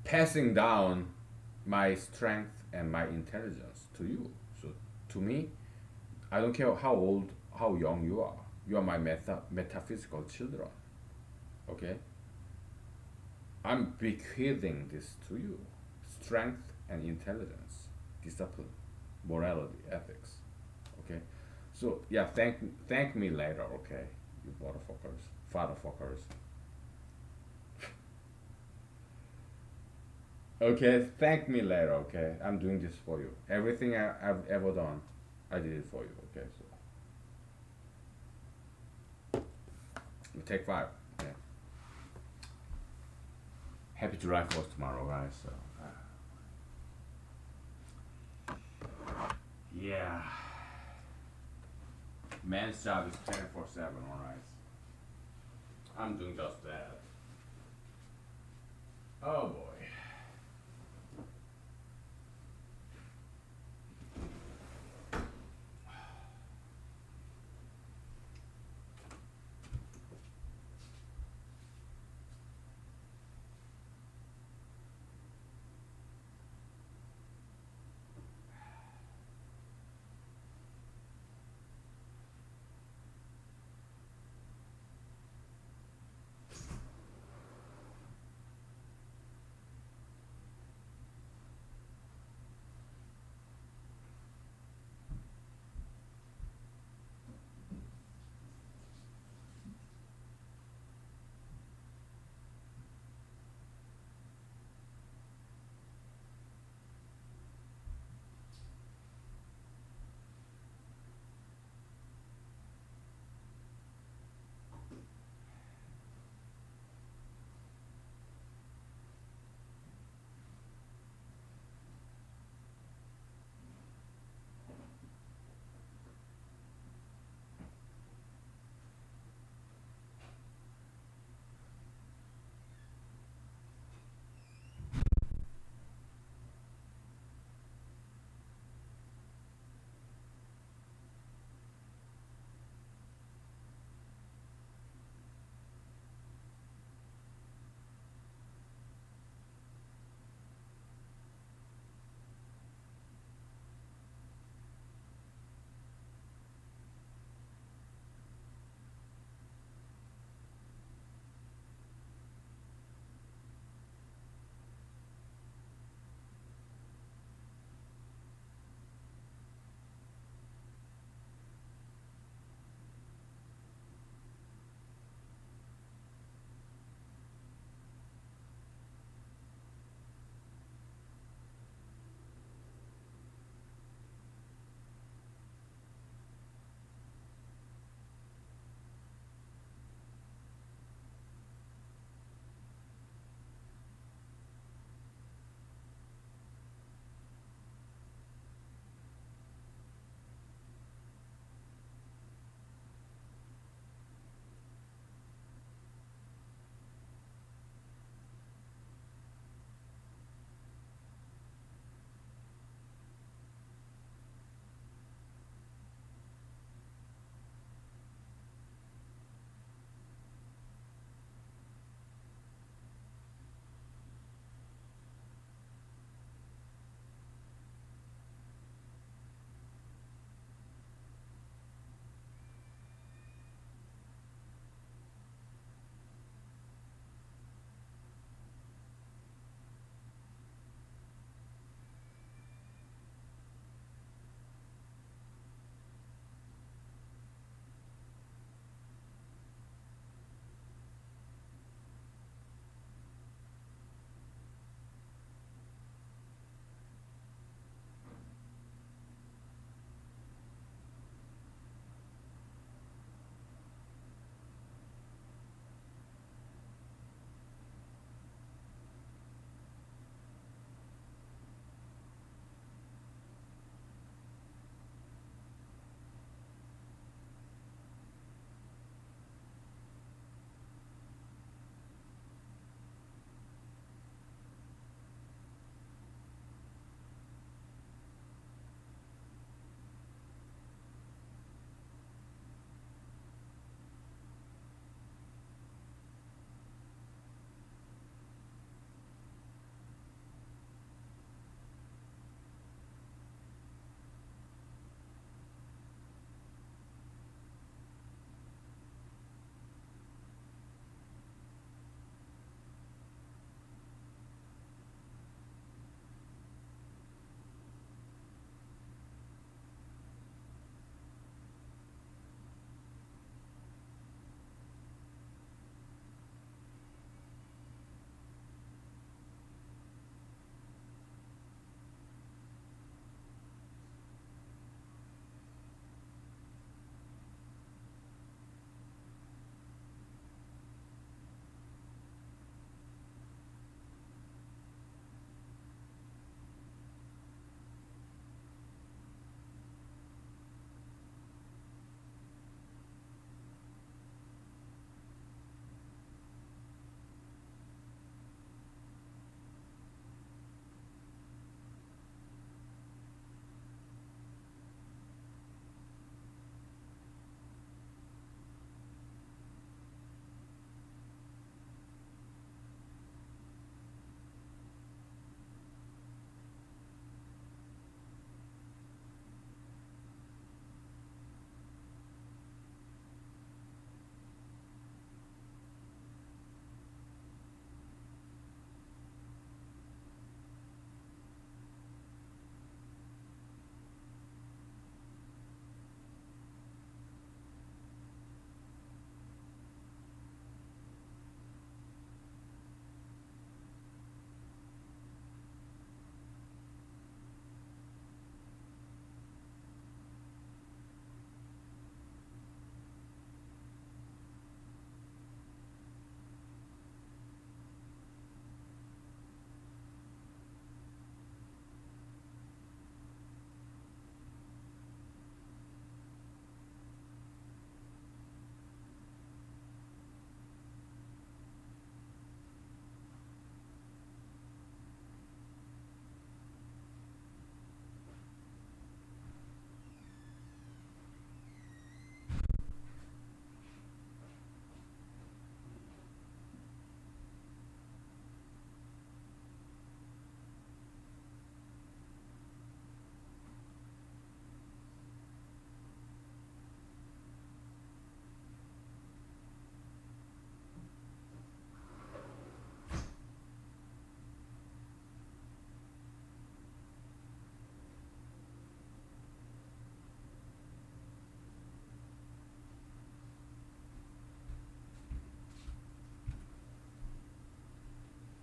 passing down my strength and my intelligence to you. So to me, I don't care how old, how young you are. You are my metaphysical children. Okay? I'm bequeathing this to you. Strength and intelligence, discipline, morality, ethics. Okay? So yeah, thank me later, okay? You motherfuckers, fatherfuckers. Okay, thank me later, okay? I'm doing this for you. Everything I've ever done, I did it for you, okay? So we take five. Okay. Happy July 4th tomorrow, guys. So Yeah. Man's job is 24/7, alright. I'm doing just that. Oh boy.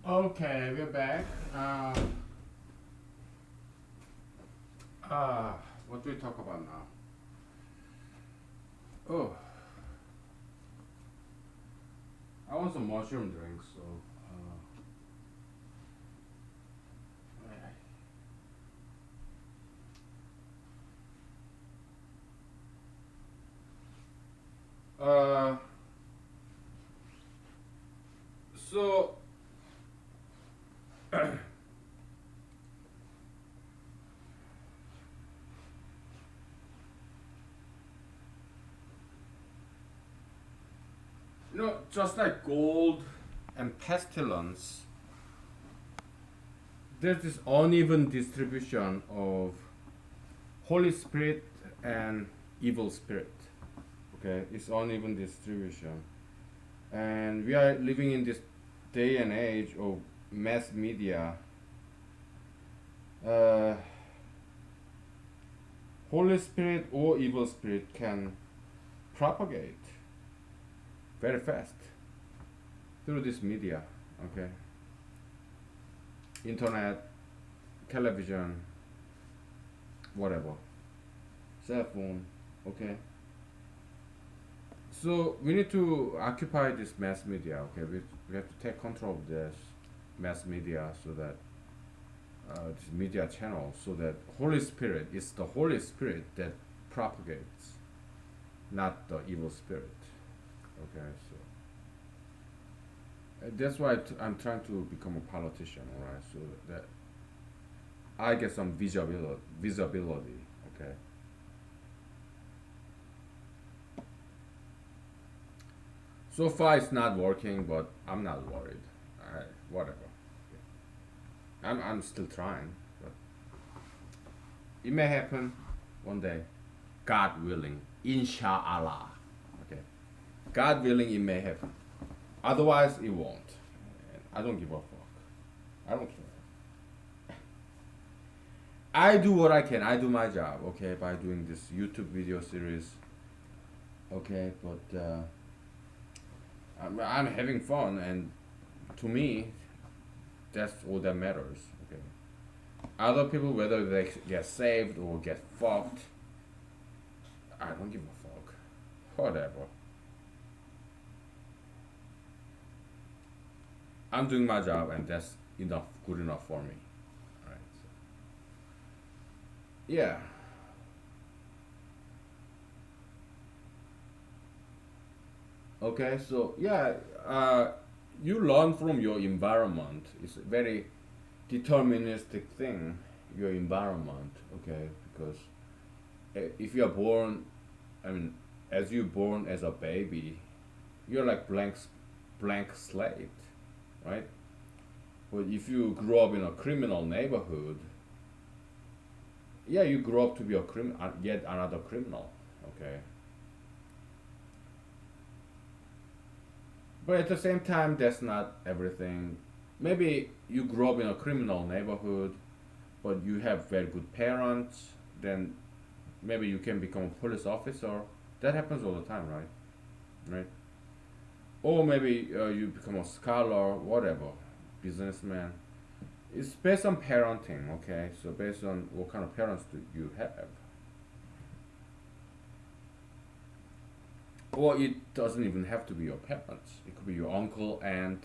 Okay, we're back. Uh, what do we talk about now? Oh, I want some mushroom drink, so. Uh, so just like gold and pestilence, there's this uneven distribution of Holy Spirit and evil spirit. Okay, it's uneven distribution, and we are living in this day and age of mass media. Uh, Holy Spirit or evil spirit can propagate very fast through this media. Okay, internet, television, whatever, cell phone. Okay, so we need to occupy this mass media. Okay, we have to take control of this mass media so that this media channel, so that Holy Spirit is the Holy Spirit that propagates, not the evil spirit. Okay, so that's why I'm trying to become a politician. All right, so that I get some visibility. Visibility. Okay. So far, it's not working, but I'm not worried. Whatever. I'm still trying, but it may happen one day. God willing. Inshallah. Okay. God willing, it may happen. Otherwise, it won't. And I don't give a fuck. I don't care. I do what I can. I do my job, okay, by doing this YouTube video series. Okay, but I'm having fun, and to me, that's all that matters. Okay. Other people, whether they get saved or get fucked, I don't give a fuck. Whatever. I'm doing my job, and that's enough, good enough for me. Alright. So, yeah. Okay. So yeah, you learn from your environment. It's a very deterministic thing. Your environment. Okay, because if you are born, I mean, as you born as a baby, you're like blank slate, right? But if you grow up in a criminal neighborhood, yeah, you grow up to be yet another criminal. Okay, but at the same time, that's not everything. Maybe you grow up in a criminal neighborhood, but you have very good parents. Then maybe you can become a police officer. That happens all the time, right? Right. Or maybe you become a scholar, whatever, businessman. It's based on parenting, okay? So based on what kind of parents do you have. Or it doesn't even have to be your parents. It could be your uncle, aunt,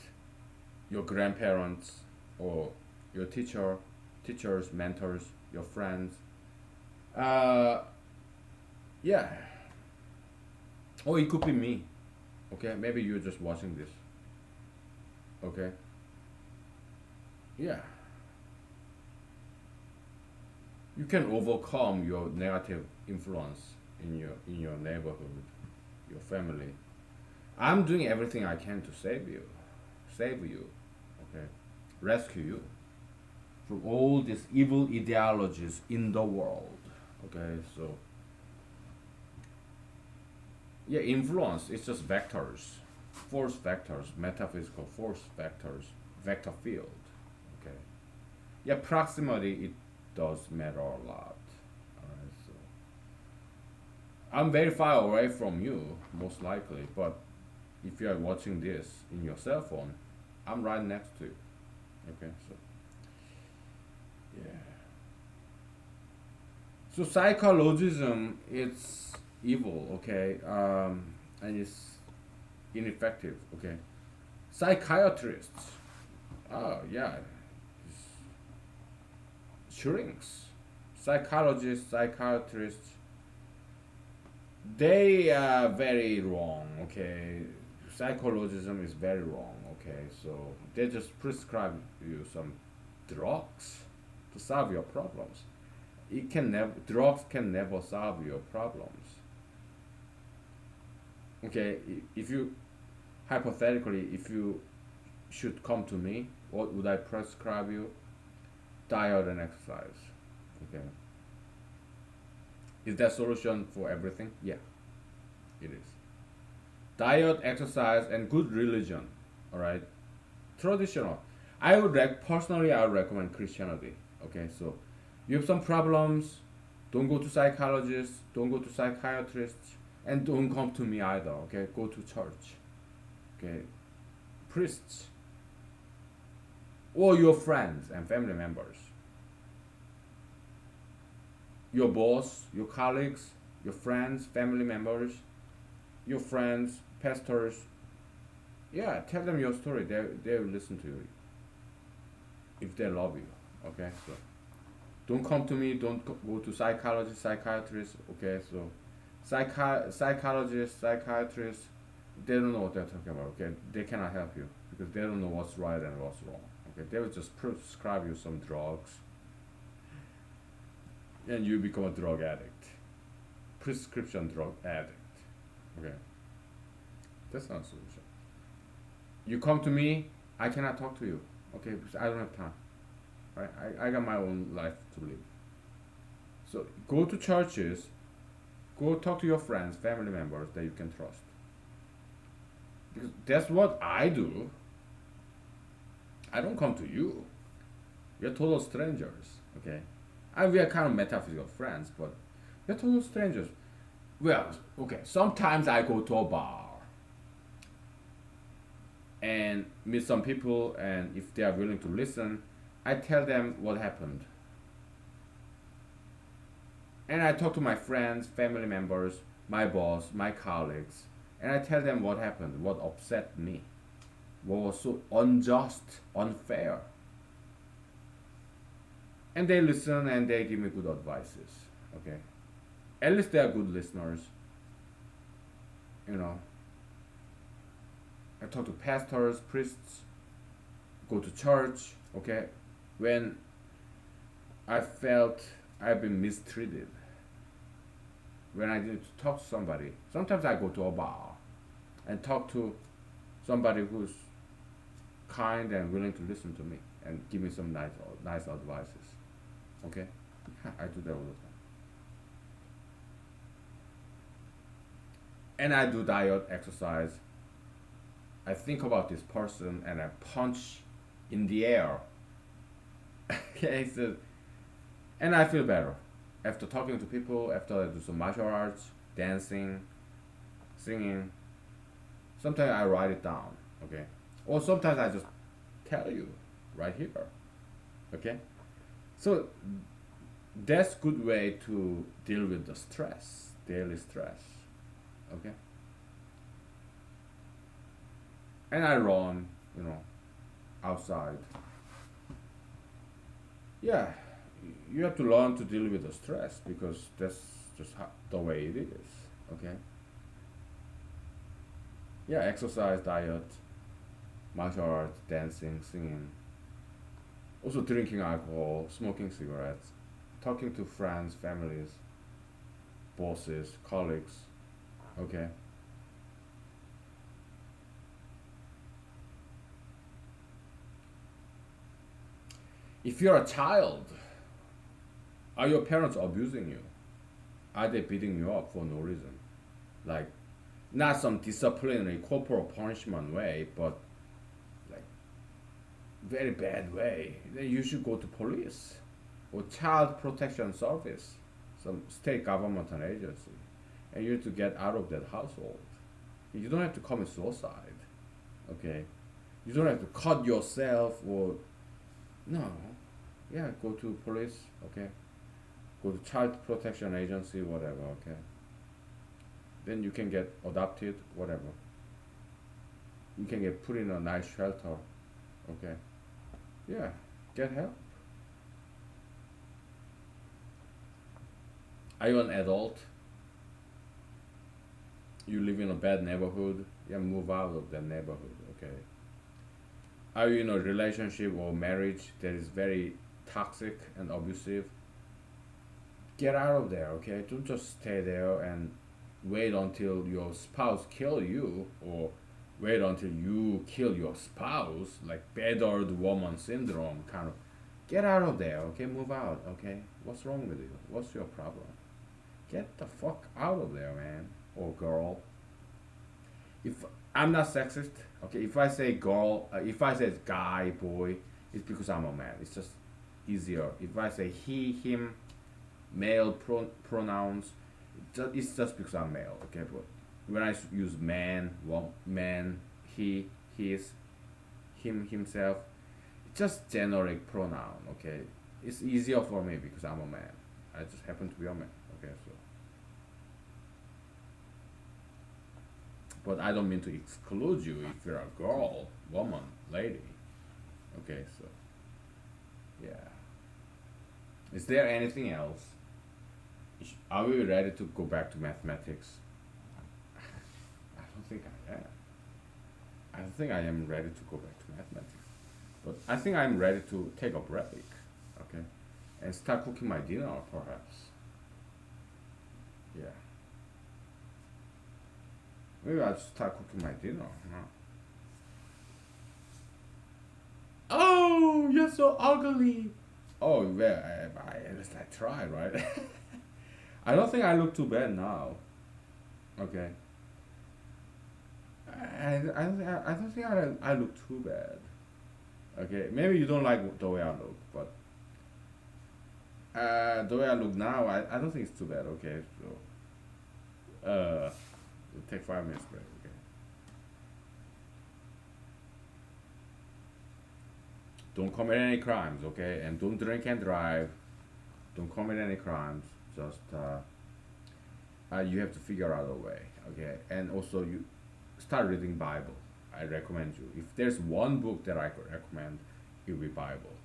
your grandparents, or your teachers, mentors, your friends. Uh, yeah. Or it could be me. Okay, maybe you're just watching this. Okay. Yeah. You can overcome your negative influence in your neighborhood, your family. I'm doing everything I can to save you, okay, rescue you from all these evil ideologies in the world. Okay, so yeah, influence is just vectors, force vectors, metaphysical force vectors, vector field. Okay, yeah, proximity it does matter a lot. Alright, so I'm very far away from you, most likely, but if you are watching this in your cell phone, I'm right next to you. Okay, so yeah. So psychologism, it's evil, okay, and it's ineffective, okay. Psychiatrists, oh yeah, shrinks. Psychologists, psychiatrists, they are very wrong, okay. Psychologism is very wrong, okay. So they just prescribe you some drugs to solve your problems. It can never drugs can never solve your problems. Okay, if you hypothetically, if you should come to me, what would I prescribe you? Diet and exercise. Okay, is that solution for everything? Yeah, it is. Diet, exercise, and good religion. All right, traditional. Personally, I would recommend Christianity. Okay, so you have some problems, don't go to psychologists, don't go to psychiatrists, and don't come to me either. Okay, go to church. Okay, priests or your friends and family members, your boss, your colleagues, your friends, family members, your friends, pastors. Yeah, tell them your story. They will listen to you if they love you. Okay, so don't come to me. Don't go to psychologists, psychiatrists. Okay, so psychologists, psychiatrists, they don't know what they're talking about. Okay, they cannot help you because they don't know what's right and what's wrong. Okay, they will just prescribe you some drugs, and you become a drug addict, prescription drug addict. Okay, that's not a solution. You come to me, I cannot talk to you. Okay, because I don't have time. Right, I got my own life to live. So go to churches, go talk to your friends, family members that you can trust. Because that's what I do. I don't come to you. We are total strangers, okay? And we are kind of metaphysical friends, but we're total strangers. Well, okay, sometimes I go to a bar and meet some people, and if they are willing to listen, I tell them what happened. And I talk to my friends, family members, my boss, my colleagues, and I tell them what happened, what upset me, what was so unjust, unfair. And they listen and they give me good advices. Okay. At least they are good listeners. You know. I talk to pastors, priests, go to church, okay? When I felt I've been mistreated, when I need to talk to somebody, sometimes I go to a bar and talk to somebody who's kind and willing to listen to me and give me some nice advices. Okay? I do that all the time. And I do diet, exercise. I think about this person and I punch in the air. Okay, so, and I feel better after talking to people, after I do some martial arts, dancing, singing. Sometimes I write it down, okay? Or sometimes I just tell you right here, okay? So that's good way to deal with the stress, daily stress, okay? And I run, you know, outside. Yeah, you have to learn to deal with the stress because that's just the way it is, okay? Yeah, exercise, diet, martial arts, dancing, singing. Also drinking alcohol, smoking cigarettes, talking to friends, families, bosses, colleagues, okay? If you're a child, are your parents abusing you? Are they beating you up for no reason? Like, not some disciplinary corporal punishment way, but like very bad way. Then you should go to police or child protection service, some state governmental agency, and you have to get out of that household. You don't have to commit suicide, okay? You don't have to cut yourself or No. Yeah, go to police. Okay. Go to child protection agency, whatever. Okay. Then you can get adopted, whatever. You can get put in a nice shelter. Okay. Yeah. Get help. Are you an adult? You live in a bad neighborhood? Yeah, move out of that neighborhood. Okay. Are you in a relationship or marriage that is very toxic and abusive? Get out of there. Okay. Don't just stay there and wait until your spouse kill you, or wait until you kill your spouse, like battered woman syndrome kind of. Get out of there. Okay. Move out. Okay. What's wrong with you? What's your problem? Get the fuck out of there, man or girl. If I'm not sexist, okay. If I say girl, if I say guy, boy, it's because I'm a man. It's just easier. If I say he, him, male pronouns, it's just because I'm male, okay. But when I use man, man, he, his, him, himself, it's just generic pronoun, okay. It's easier for me because I'm a man. I just happen to be a man, okay. So, but I don't mean to exclude you if you're a girl, woman, lady. Okay, so yeah. Is there anything else? Are we ready to go back to mathematics? I don't think I am. I don't think I am ready to go back to mathematics. But I think I'm ready to take a break. Okay, and start cooking my dinner, perhaps. Yeah. Maybe I'll start cooking my dinner. Huh? Oh, you're so ugly. Oh, well, at least I tried, right? I don't think I look too bad now. Okay. I don't think I look too bad. Okay. Maybe you don't like the way I look, but the way I look now, I don't think it's too bad. Okay. So, we'll take 5 minutes break. Okay. Don't commit any crimes. Okay. And don't drink and drive. Don't commit any crimes. Just you have to figure out a way. Okay. And also you start reading Bible. I recommend you. If there's one book that I could recommend, it would be Bible,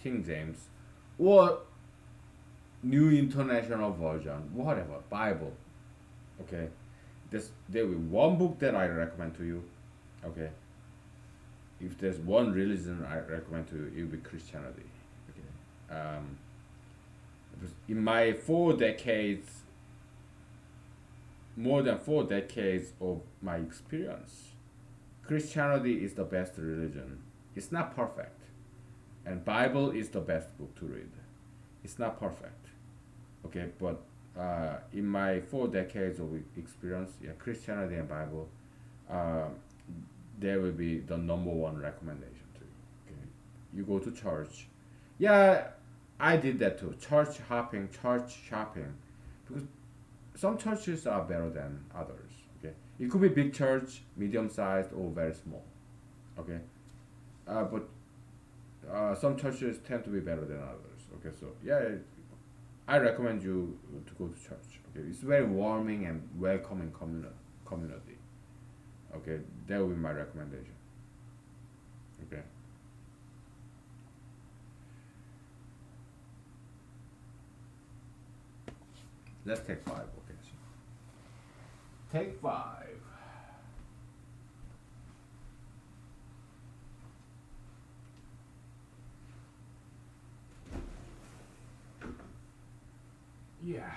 King James, or New International Version, whatever Bible. Okay, there will be one book that I recommend to you. Okay, if there's one religion I recommend to you, it will be Christianity. Okay, because in my 4 decades, more than 4 decades of my experience, Christianity is the best religion. It's not perfect, and Bible is the best book to read. It's not perfect, okay, but in my 4 decades of experience, yeah, Christianity and Bible, uh, there will be the number one recommendation to you. Okay, you go to church, yeah, I did that too. Church hopping, church shopping, because some churches are better than others. Okay, it could be big church, medium sized, or very small. Okay, but some churches tend to be better than others. Okay, so yeah, I recommend you to go to church. Okay, it's very warming and welcoming community. Okay, that will be my recommendation. Okay, let's take 5. Okay, so take 5. Yeah.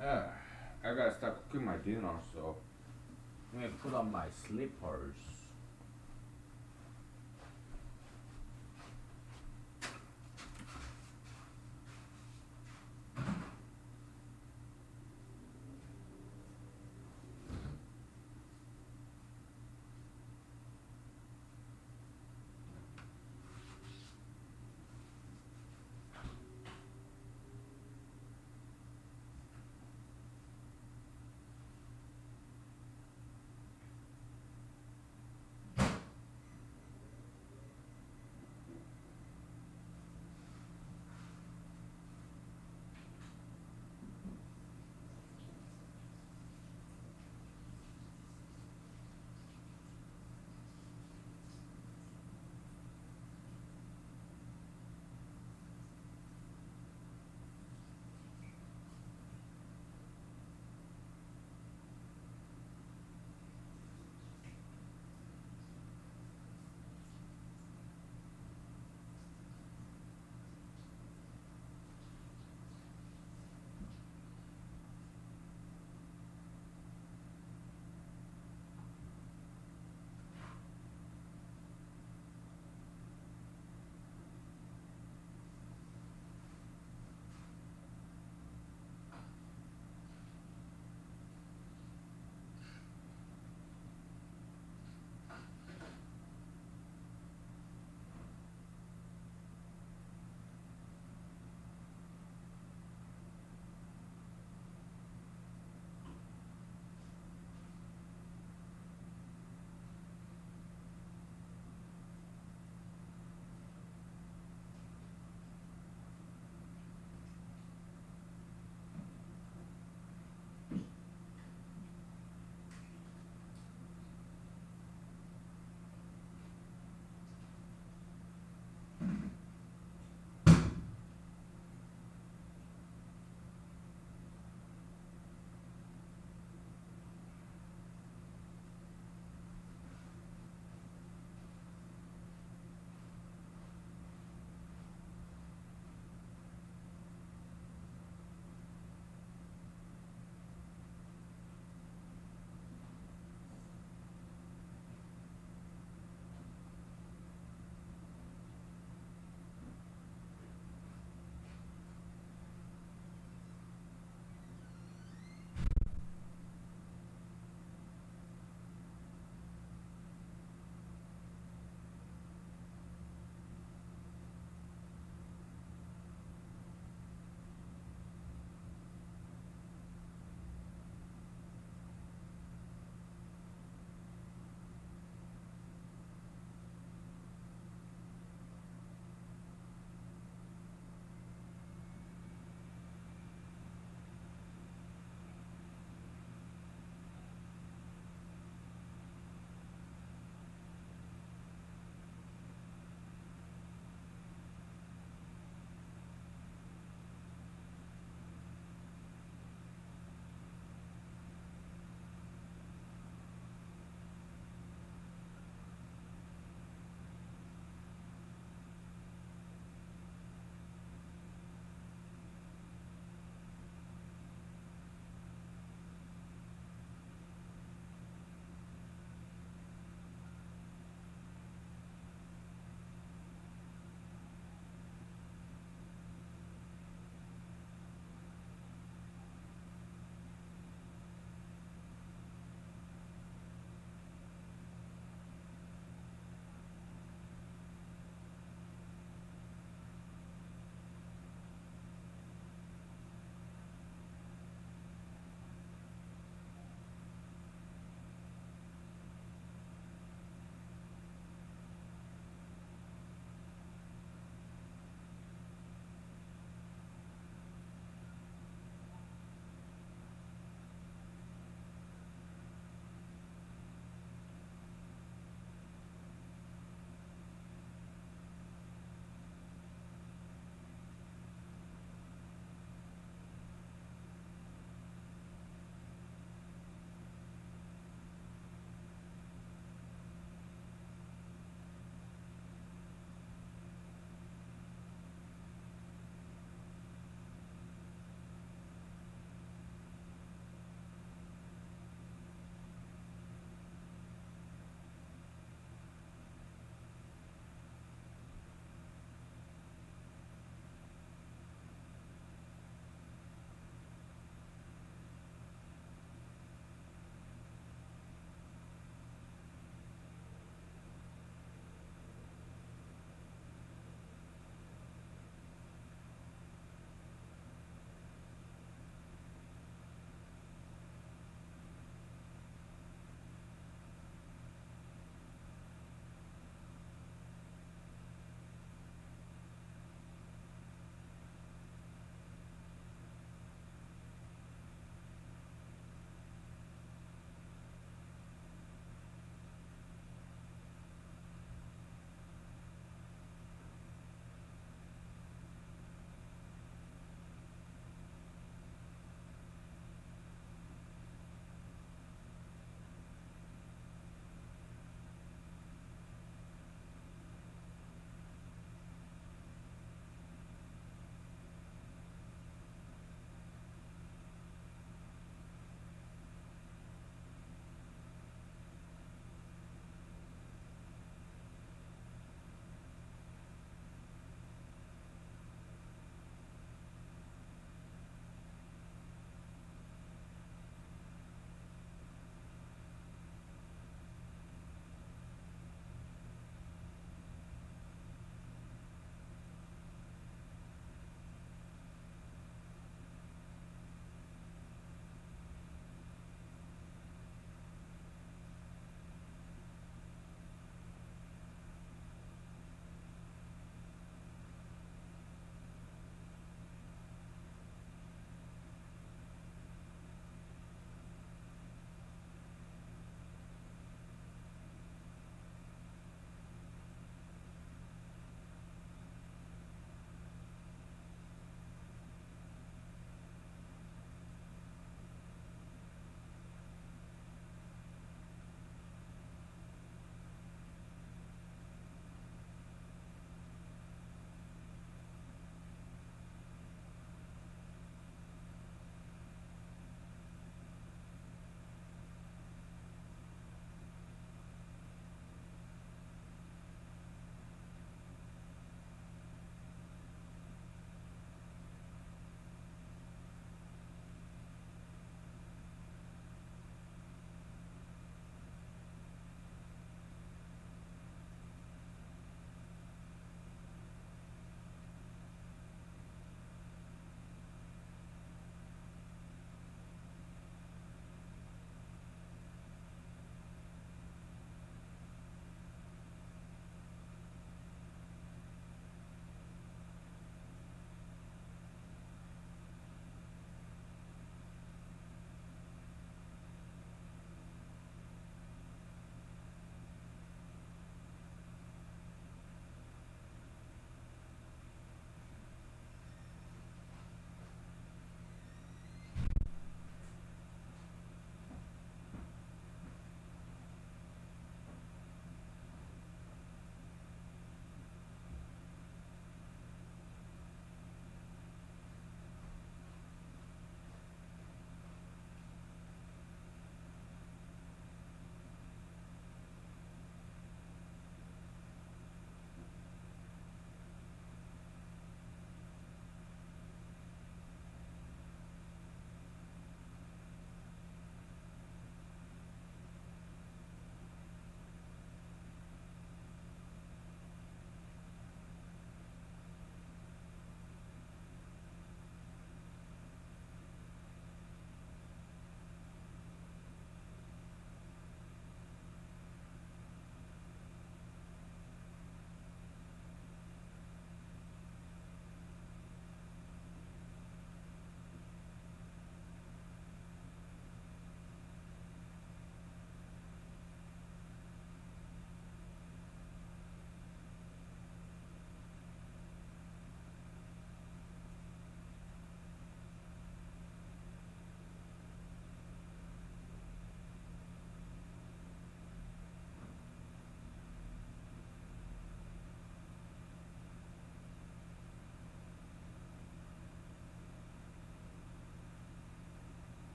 Uh, I gotta start cooking my dinner, so I'm gonna put on my slippers.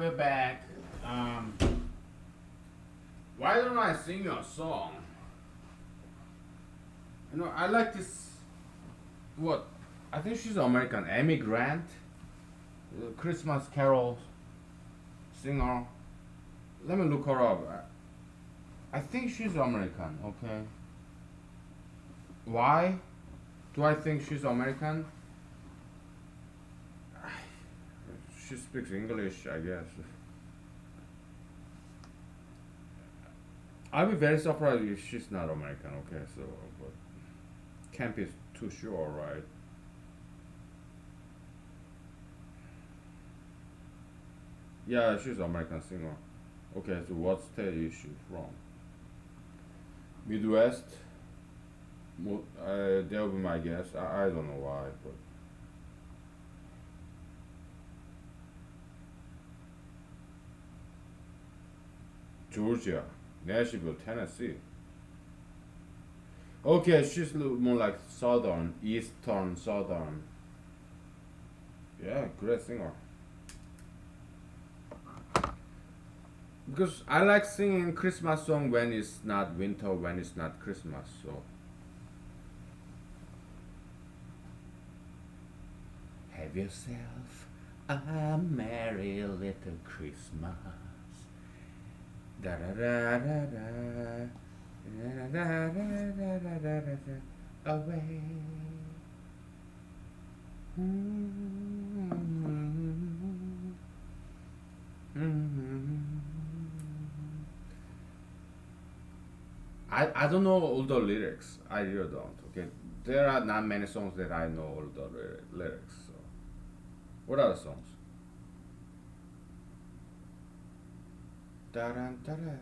we're back. Um, why don't I sing you a song? You know, I like this. What? I think she's an American. Amy Grant, the Christmas Carol singer. Let me look her up. I think she's American. Okay. Why do I think she's American? She speaks English, I guess. I'll be very surprised if she's not American. Okay, so but can't be too sure, right? Yeah, she's an American singer. Okay, so what state is she from? Midwest. That would be my guess. I don't know why, but Georgia, Nashville, Tennessee. Okay, she's a little more like southern, eastern, southern. Yeah, great singer. Because I like singing Christmas song when it's not winter, when it's not Christmas. So have yourself a merry little Christmas. Da da da da da. Da da da da da da da da. Away. I don't know all the lyrics. I really don't. Okay, there are not many songs that I know all the lyrics. So, what are the songs? Da-dun, da-da.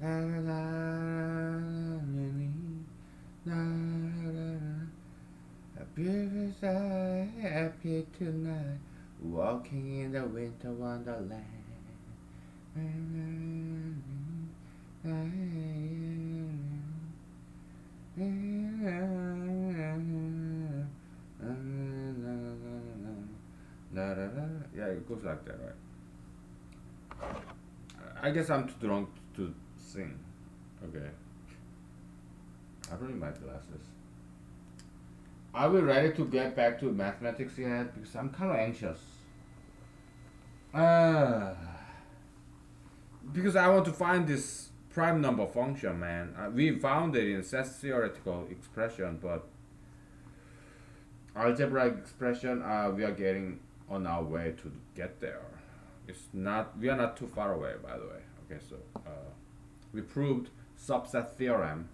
La, la, la, la, la, la. A beautiful day, happy tonight, walking in the winter wonderland. Yeah, it goes like that, right? I guess I'm too drunk to sing. Okay. I don't need my glasses. Are we ready to get back to mathematics yet? Because I'm kind of anxious. Uh, because I want to find this prime number function, man. We found it in set theoretical expression, but algebraic expression, we are getting on our way to get there. It's not. We are not too far away, by the way. Okay, so we proved subset theorem.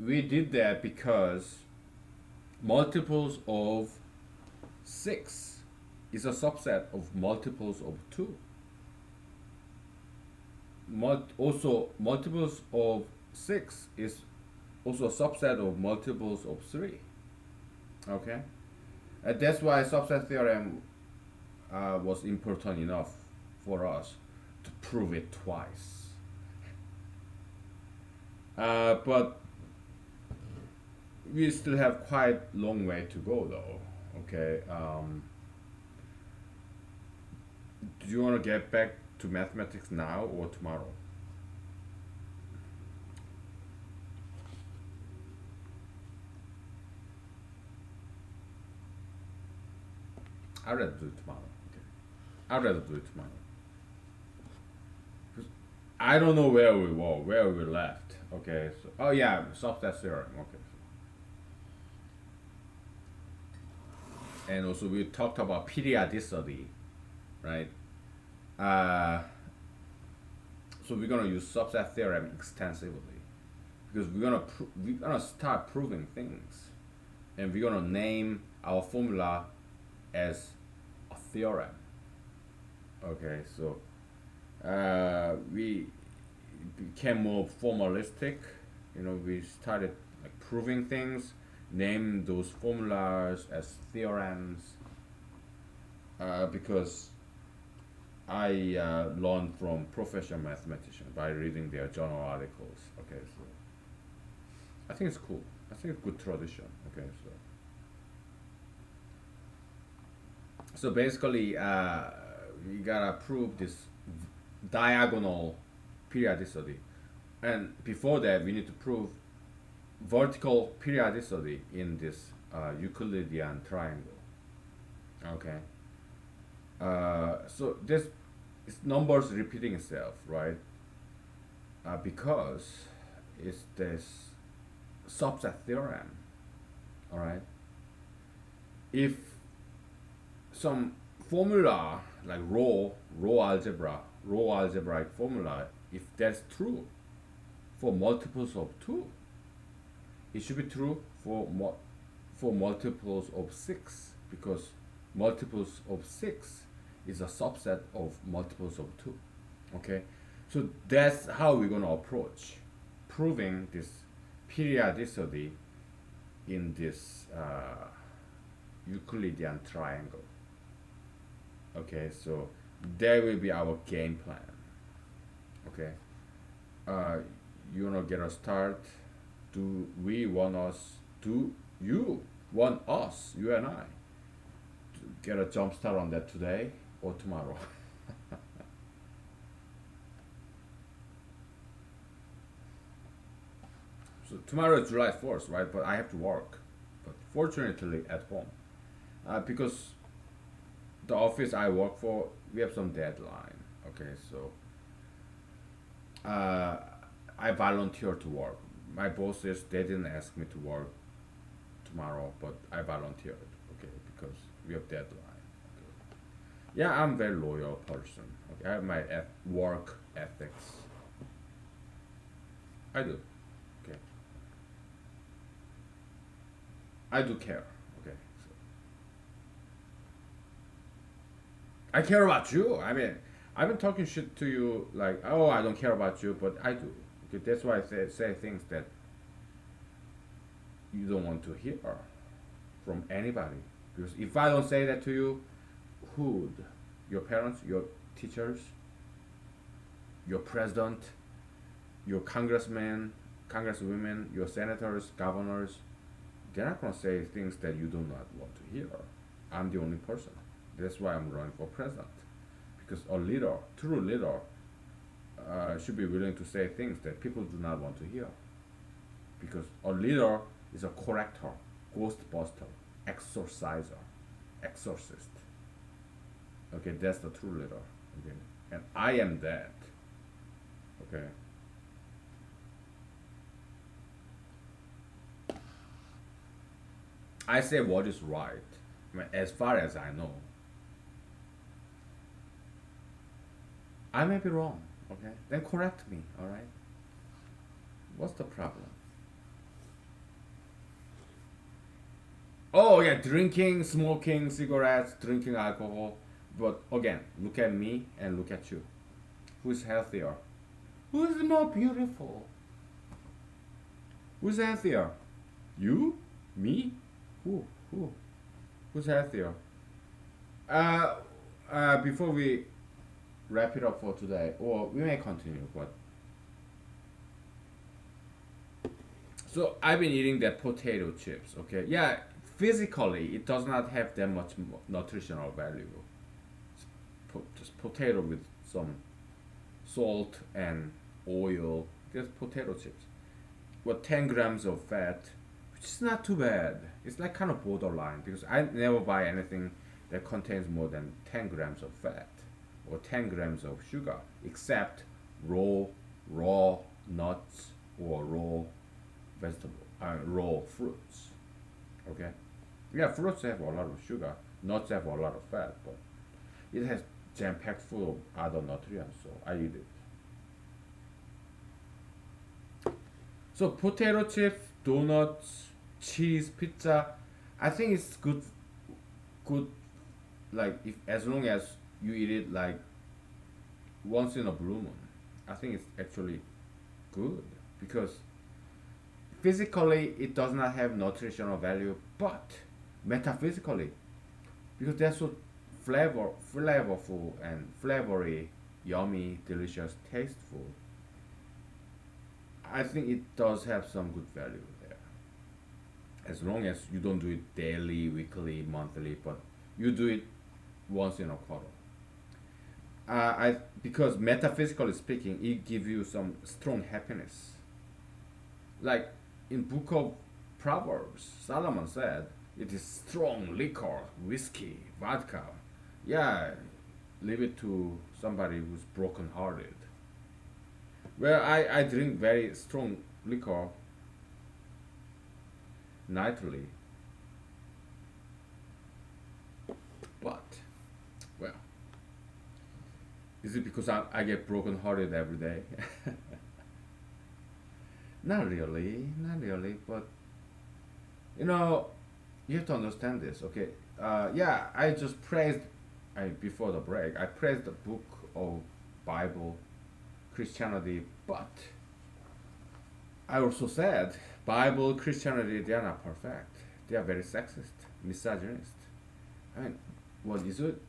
We did that because multiples of 6 is a subset of multiples of 2. Also, multiples of 6 is also a subset of multiples of 3. Okay? That's why subset theorem was important enough for us to prove it twice. But we still have quite long way to go, though. Okay. Do you want to get back to mathematics now or tomorrow? I'd rather do it tomorrow. Okay. I'd rather do it tomorrow. 'Cause I don't know where we were, where we left. Okay. So, oh yeah, subset theorem. Okay. And also we talked about periodicity, right? Uh, so we're gonna use subset theorem extensively because we're gonna start proving things, and we're gonna name our formula as a theorem. Okay, so we became more formalistic. You know, we started like proving things, name those formulas as theorems, because I learned from professional mathematicians by reading their journal articles. Okay, so I think it's cool. I think it's good tradition. Okay, so basically, we gotta prove this diagonal periodicity, and before that we need to prove vertical periodicity in this Euclidean triangle. Okay. So this is numbers repeating itself, right? Because it's this subset theorem. All right. If some formula like raw algebraic formula, if that's true for multiples of two, it should be true for multiples of six, because multiples of six is a subset of multiples of two. Okay, so that's how we're gonna approach proving this periodicity in this Euclidean triangle. Okay, so that will be our game plan. Okay, uh, you wanna get a start? Do we want us? Do you want us? You and I to get a jump start on that today or tomorrow? So tomorrow is July 4th, right? But I have to work. But fortunately at home, because the office I work for, we have some deadline. Okay, so uh, I volunteer to work. My bosses, they didn't ask me to work tomorrow, but I volunteered. Okay, because we have deadline. Okay. Yeah, I'm a very loyal person. Okay, I have my work ethics. I do. Okay, I do care. Okay, so I care about you. I mean, I've been talking shit to you like, oh, I don't care about you, but I do. Okay, that's why I say things that you don't want to hear from anybody. Because if I don't say that to you, who would? Your parents, your teachers, your president, your congressmen, congresswomen, your senators, governors. They're not gonna say things that you do not want to hear. I'm the only person. That's why I'm running for president. Because a leader, true leader, should be willing to say things that people do not want to hear. Because a leader is a corrector, ghostbuster, exorciser, exorcist. Okay, that's the true leader. Okay, and I am that. Okay. I say what is right. I mean, as far as I know, I may be wrong. Okay, then correct me. All right. What's the problem? Oh yeah, drinking, smoking cigarettes, drinking alcohol. But again, look at me and look at you. Who's healthier? Who's more beautiful? Who's healthier? You? Me? Who? Who? Who's healthier? Uh, before we wrap it up for today, or we may continue, but so I've been eating that potato chips. Okay, yeah, physically it does not have that much nutritional value. It's just potato with some salt and oil. Just potato chips. With 10 grams of fat, which is not too bad. It's like kind of borderline because I never buy anything that contains more than 10 grams of fat or 10 grams of sugar, except raw nuts or raw fruits. Okay, yeah, fruits have a lot of sugar, nuts have a lot of fat, but it has jam packed full of other nutrients, so I eat it. So potato chips, donuts, cheese, pizza, I think it's good, like if as long as you eat it like once in a blue moon. I think it's actually good because physically it does not have nutritional value, but metaphysically, because they're so flavorful and flavory, yummy, delicious, tasteful. I think it does have some good value there. As long as you don't do it daily, weekly, monthly, but you do it once in a quarter. I because metaphysically speaking, it gives you some strong happiness. Like in Book of Proverbs, Solomon said, "It is strong liquor, whiskey, vodka." Yeah, leave it to somebody who's broken-hearted. Well, I drink very strong liquor nightly, but well, is it because I get broken-hearted every day? Not really, not really, but you know, you have to understand this, okay? Yeah, I just praised, before the break, I praised the book of Bible, Christianity, but I also said Bible, Christianity, they are not perfect. They are very sexist, misogynist. I mean, what is it?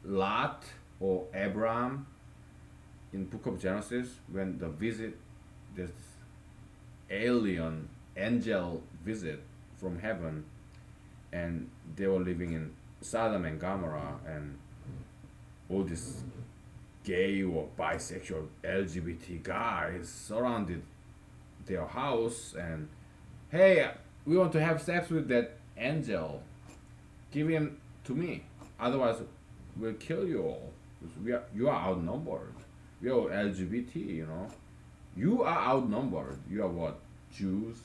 Lot or Abraham in Book of Genesis when the visit, this alien angel visit from heaven, and they were living in Sodom and Gomorrah, and all these gay or bisexual LGBT guys surrounded their house, and hey, we want to have sex with that angel. Give him to me, otherwise we'll kill you all. You are outnumbered. We are LGBT, you know. You are outnumbered. You are what? Jews,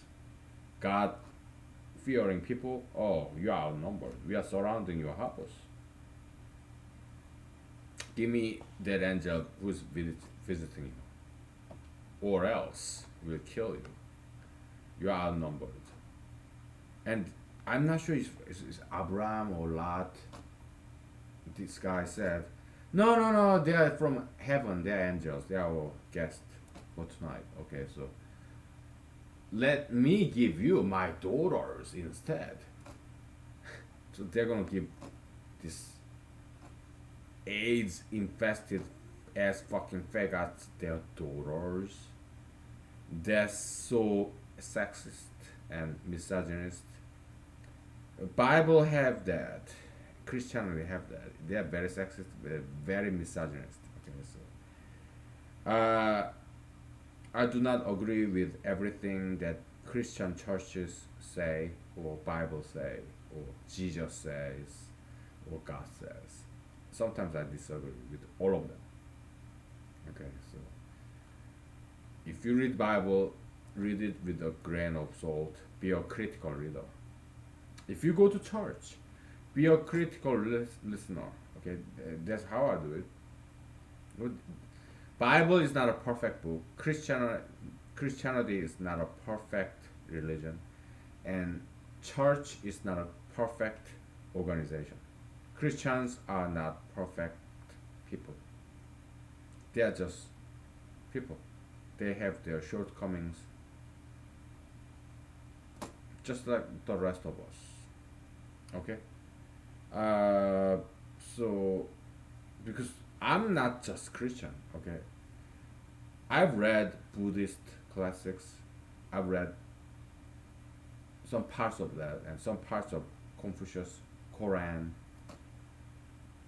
God fearing people. Oh, you are outnumbered. We are surrounding your house. Give me that angel who's visiting you, or else we'll kill you. You are outnumbered. And I'm not sure if it's Abraham or Lot. This guy said, no, no, no, they are from heaven. They are angels. They are our guests for tonight. Okay, so let me give you my daughters instead. So they're gonna give this AIDS infested ass fucking faggots their daughters. That's so sexist and misogynist. Bible have that. Christianity have that. They are very sexist, very misogynist. Okay, so I do not agree with everything that Christian churches say, or Bible say, or Jesus says, or God says. Sometimes I disagree with all of them. Okay, so if you read Bible, read it with a grain of salt. Be a critical reader. If you go to church, be a critical listener. Okay, that's how I do it. Bible is not a perfect book. Christianity is not a perfect religion, and church is not a perfect organization. Christians are not perfect people. They are just people. They have their shortcomings, just like the rest of us. Okay. Uh, so because I'm not just Christian. Okay. I've read Buddhist classics. I've read some parts of that and some parts of Confucius, Koran,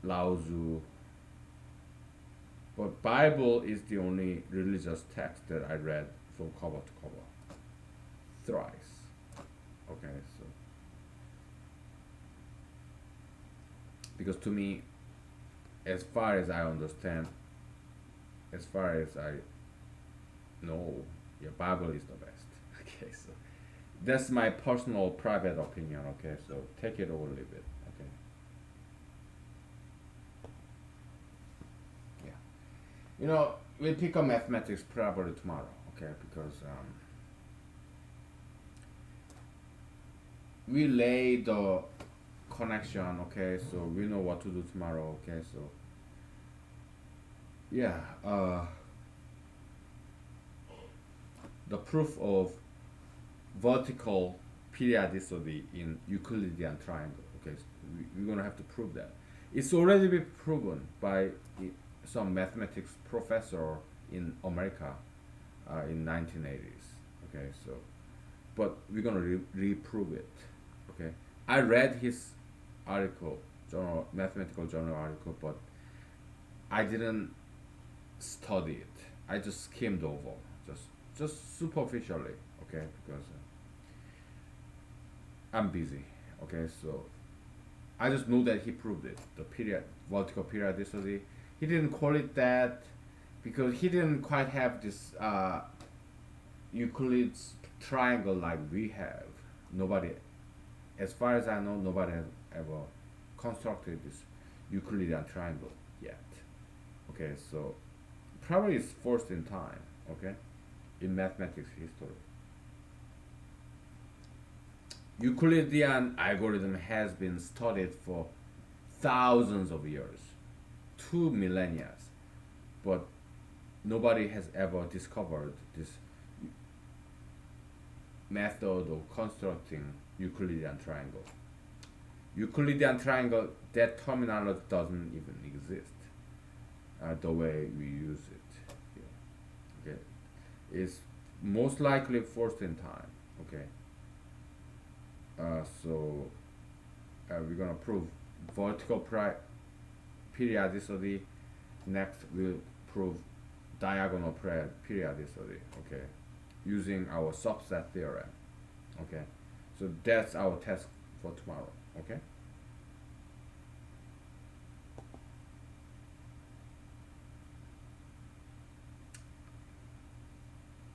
Lao Tzu. But Bible is the only religious text that I read from cover to cover thrice. Okay, so because to me, as far as I understand, as far as I know, yeah, Bible is the best. Okay, so that's my personal private opinion. Okay, so take it or leave it. Okay. Yeah. You know, we'll pick up mathematics probably tomorrow. Okay, because we lay the connection. Okay, so we know what to do tomorrow. Okay, so yeah. The proof of vertical periodicity in Euclidean triangle. Okay, so we're gonna have to prove that. It's already been proven by some mathematics professor in America in 1980s. Okay, so but we're gonna reprove it. Okay, I read his article, journal, mathematical journal article, but I didn't study it. I just skimmed over, just just superficially, okay, because I'm busy. Okay, so I just know that he proved it. The period vertical periodicity. He didn't call it that because he didn't quite have this Euclid's triangle like we have. Nobody, as far as I know, nobody has ever constructed this Euclidean triangle yet. Okay, so probably it's first in time. Okay, in mathematics history. Euclidean algorithm has been studied for thousands of years, 2 millennia, but nobody has ever discovered this method of constructing Euclidean triangle. Euclidean triangle, that terminology doesn't even exist the way we use it here. Okay, it's most likely first in time. Okay, so we're gonna prove vertical periodicity. Next, we'll prove diagonal periodicity. Okay, using our subset theorem. Okay, so that's our task for tomorrow. Okay.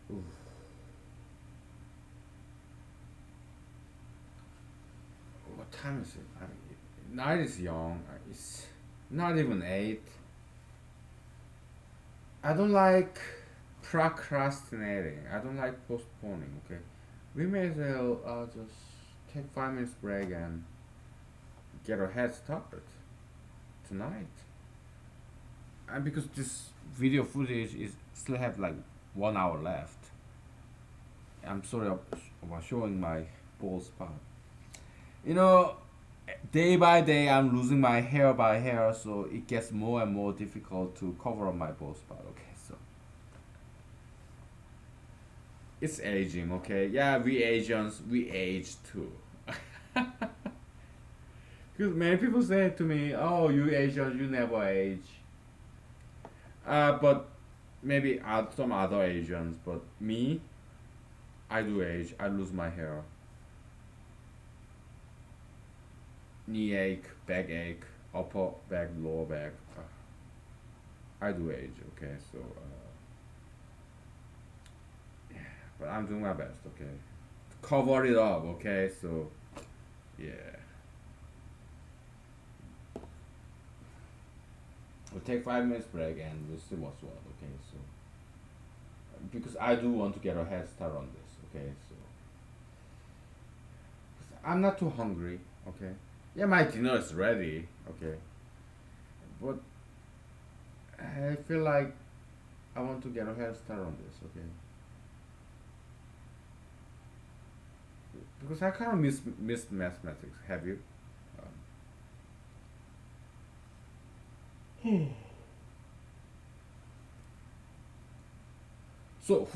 Oof. What time is it? I mean, night is young. It's not even 8. I don't like procrastinating. I don't like postponing. Okay, we may as well just take 5 minutes break and get our head started tonight. And because this video footage is still have like 1 hour left, I'm sorry about showing my bald spot. You know, day by day I'm losing my hair by hair, so it gets more and more difficult to cover up my bald spot. Okay, so it's aging. Okay, yeah, we Asians we age too. Because many people say to me, "Oh, you Asians, you never age." But maybe some other Asians, but me, I do age. I lose my hair, knee ache, back ache, upper back, lower back. I do age. Okay, so yeah, but I'm doing my best. Okay, cover it up. Okay, so yeah, we'll take 5 minutes break and we'll see what's what. Okay, so because I do want to get a head start on this. Okay, so I'm not too hungry. Okay, yeah, my dinner is ready. Okay, but I feel like I want to get a head start on this. Okay, because I kind of miss mathematics. Have you? Um, so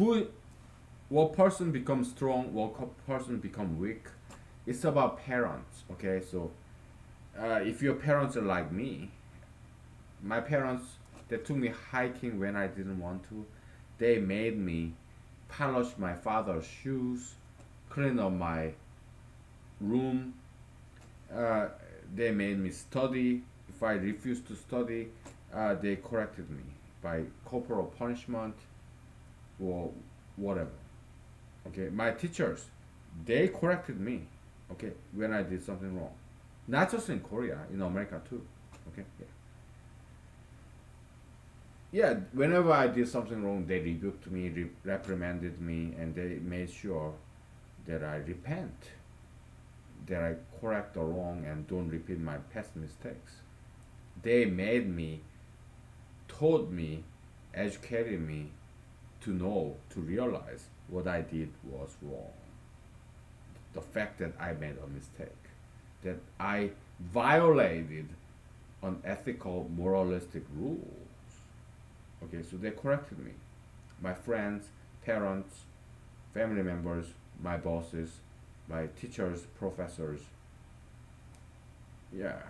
what person becomes strong, what person become weak? It's about parents. Okay, so if your parents are like me, my parents, they took me hiking when I didn't want to. They made me polish my father's shoes, clean up my room. Uh, they made me study. If I refused to study, they corrected me by corporal punishment or whatever. Okay, my teachers, they corrected me. Okay, when I did something wrong, not just in Korea, in America too. Okay, yeah. Yeah, whenever I did something wrong, they rebuked me, reprimanded me, and they made sure that I repent, that I correct the wrong and don't repeat my past mistakes. They made me, taught me, educated me to know, to realize what I did was wrong. The fact that I made a mistake, that I violated unethical, moralistic rules. Okay, so they corrected me. My friends, parents, family members, my bosses, my teachers, professors. Yeah.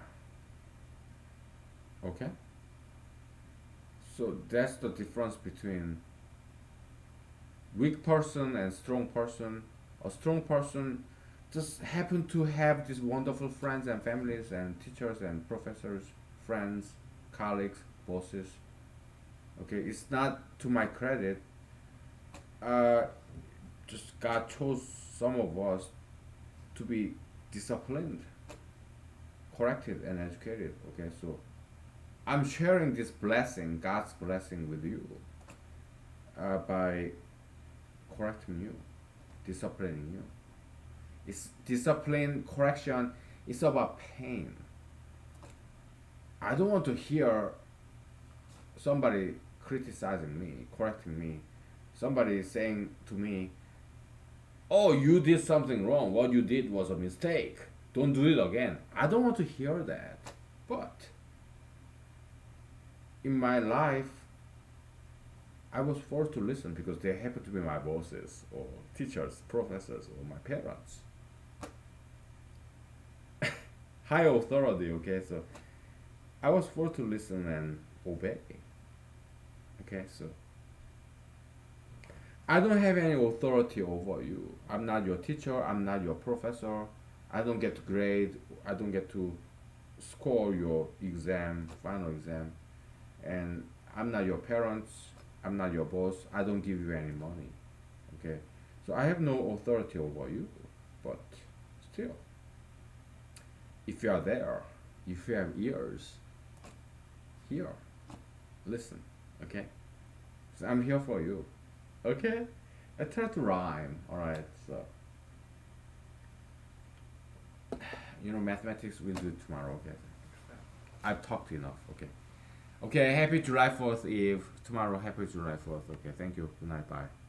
Okay. So that's the difference between weak person and strong person. A strong person just happen to have these wonderful friends and families and teachers and professors, friends, colleagues, bosses. Okay, it's not to my credit. Uh, just God chose some of us to be disciplined, corrected, and educated. Okay, so I'm sharing this blessing, God's blessing, with you by correcting you, disciplining you. It's discipline, correction. It's about pain. I don't want to hear somebody criticizing me, correcting me, somebody saying to me, "Oh, you did something wrong. What you did was a mistake. Don't do it again." I don't want to hear that. But in my life, I was forced to listen because they happen to be my bosses or teachers, professors, or my parents. High authority, okay? So I was forced to listen and obey. Okay, so I don't have any authority over you. I'm not your teacher, I'm not your professor. I don't get to grade, I don't get to score your exam, final exam. And I'm not your parents, I'm not your boss, I don't give you any money. Okay? So I have no authority over you, but still, if you are there, if you have ears, hear, listen. Okay? So I'm here for you. Okay? I try to rhyme, alright? So, mathematics we'll do it tomorrow, okay? I've talked enough, okay? Okay, happy July 4th Eve. Tomorrow, happy July 4th. Okay, thank you. Good night, bye.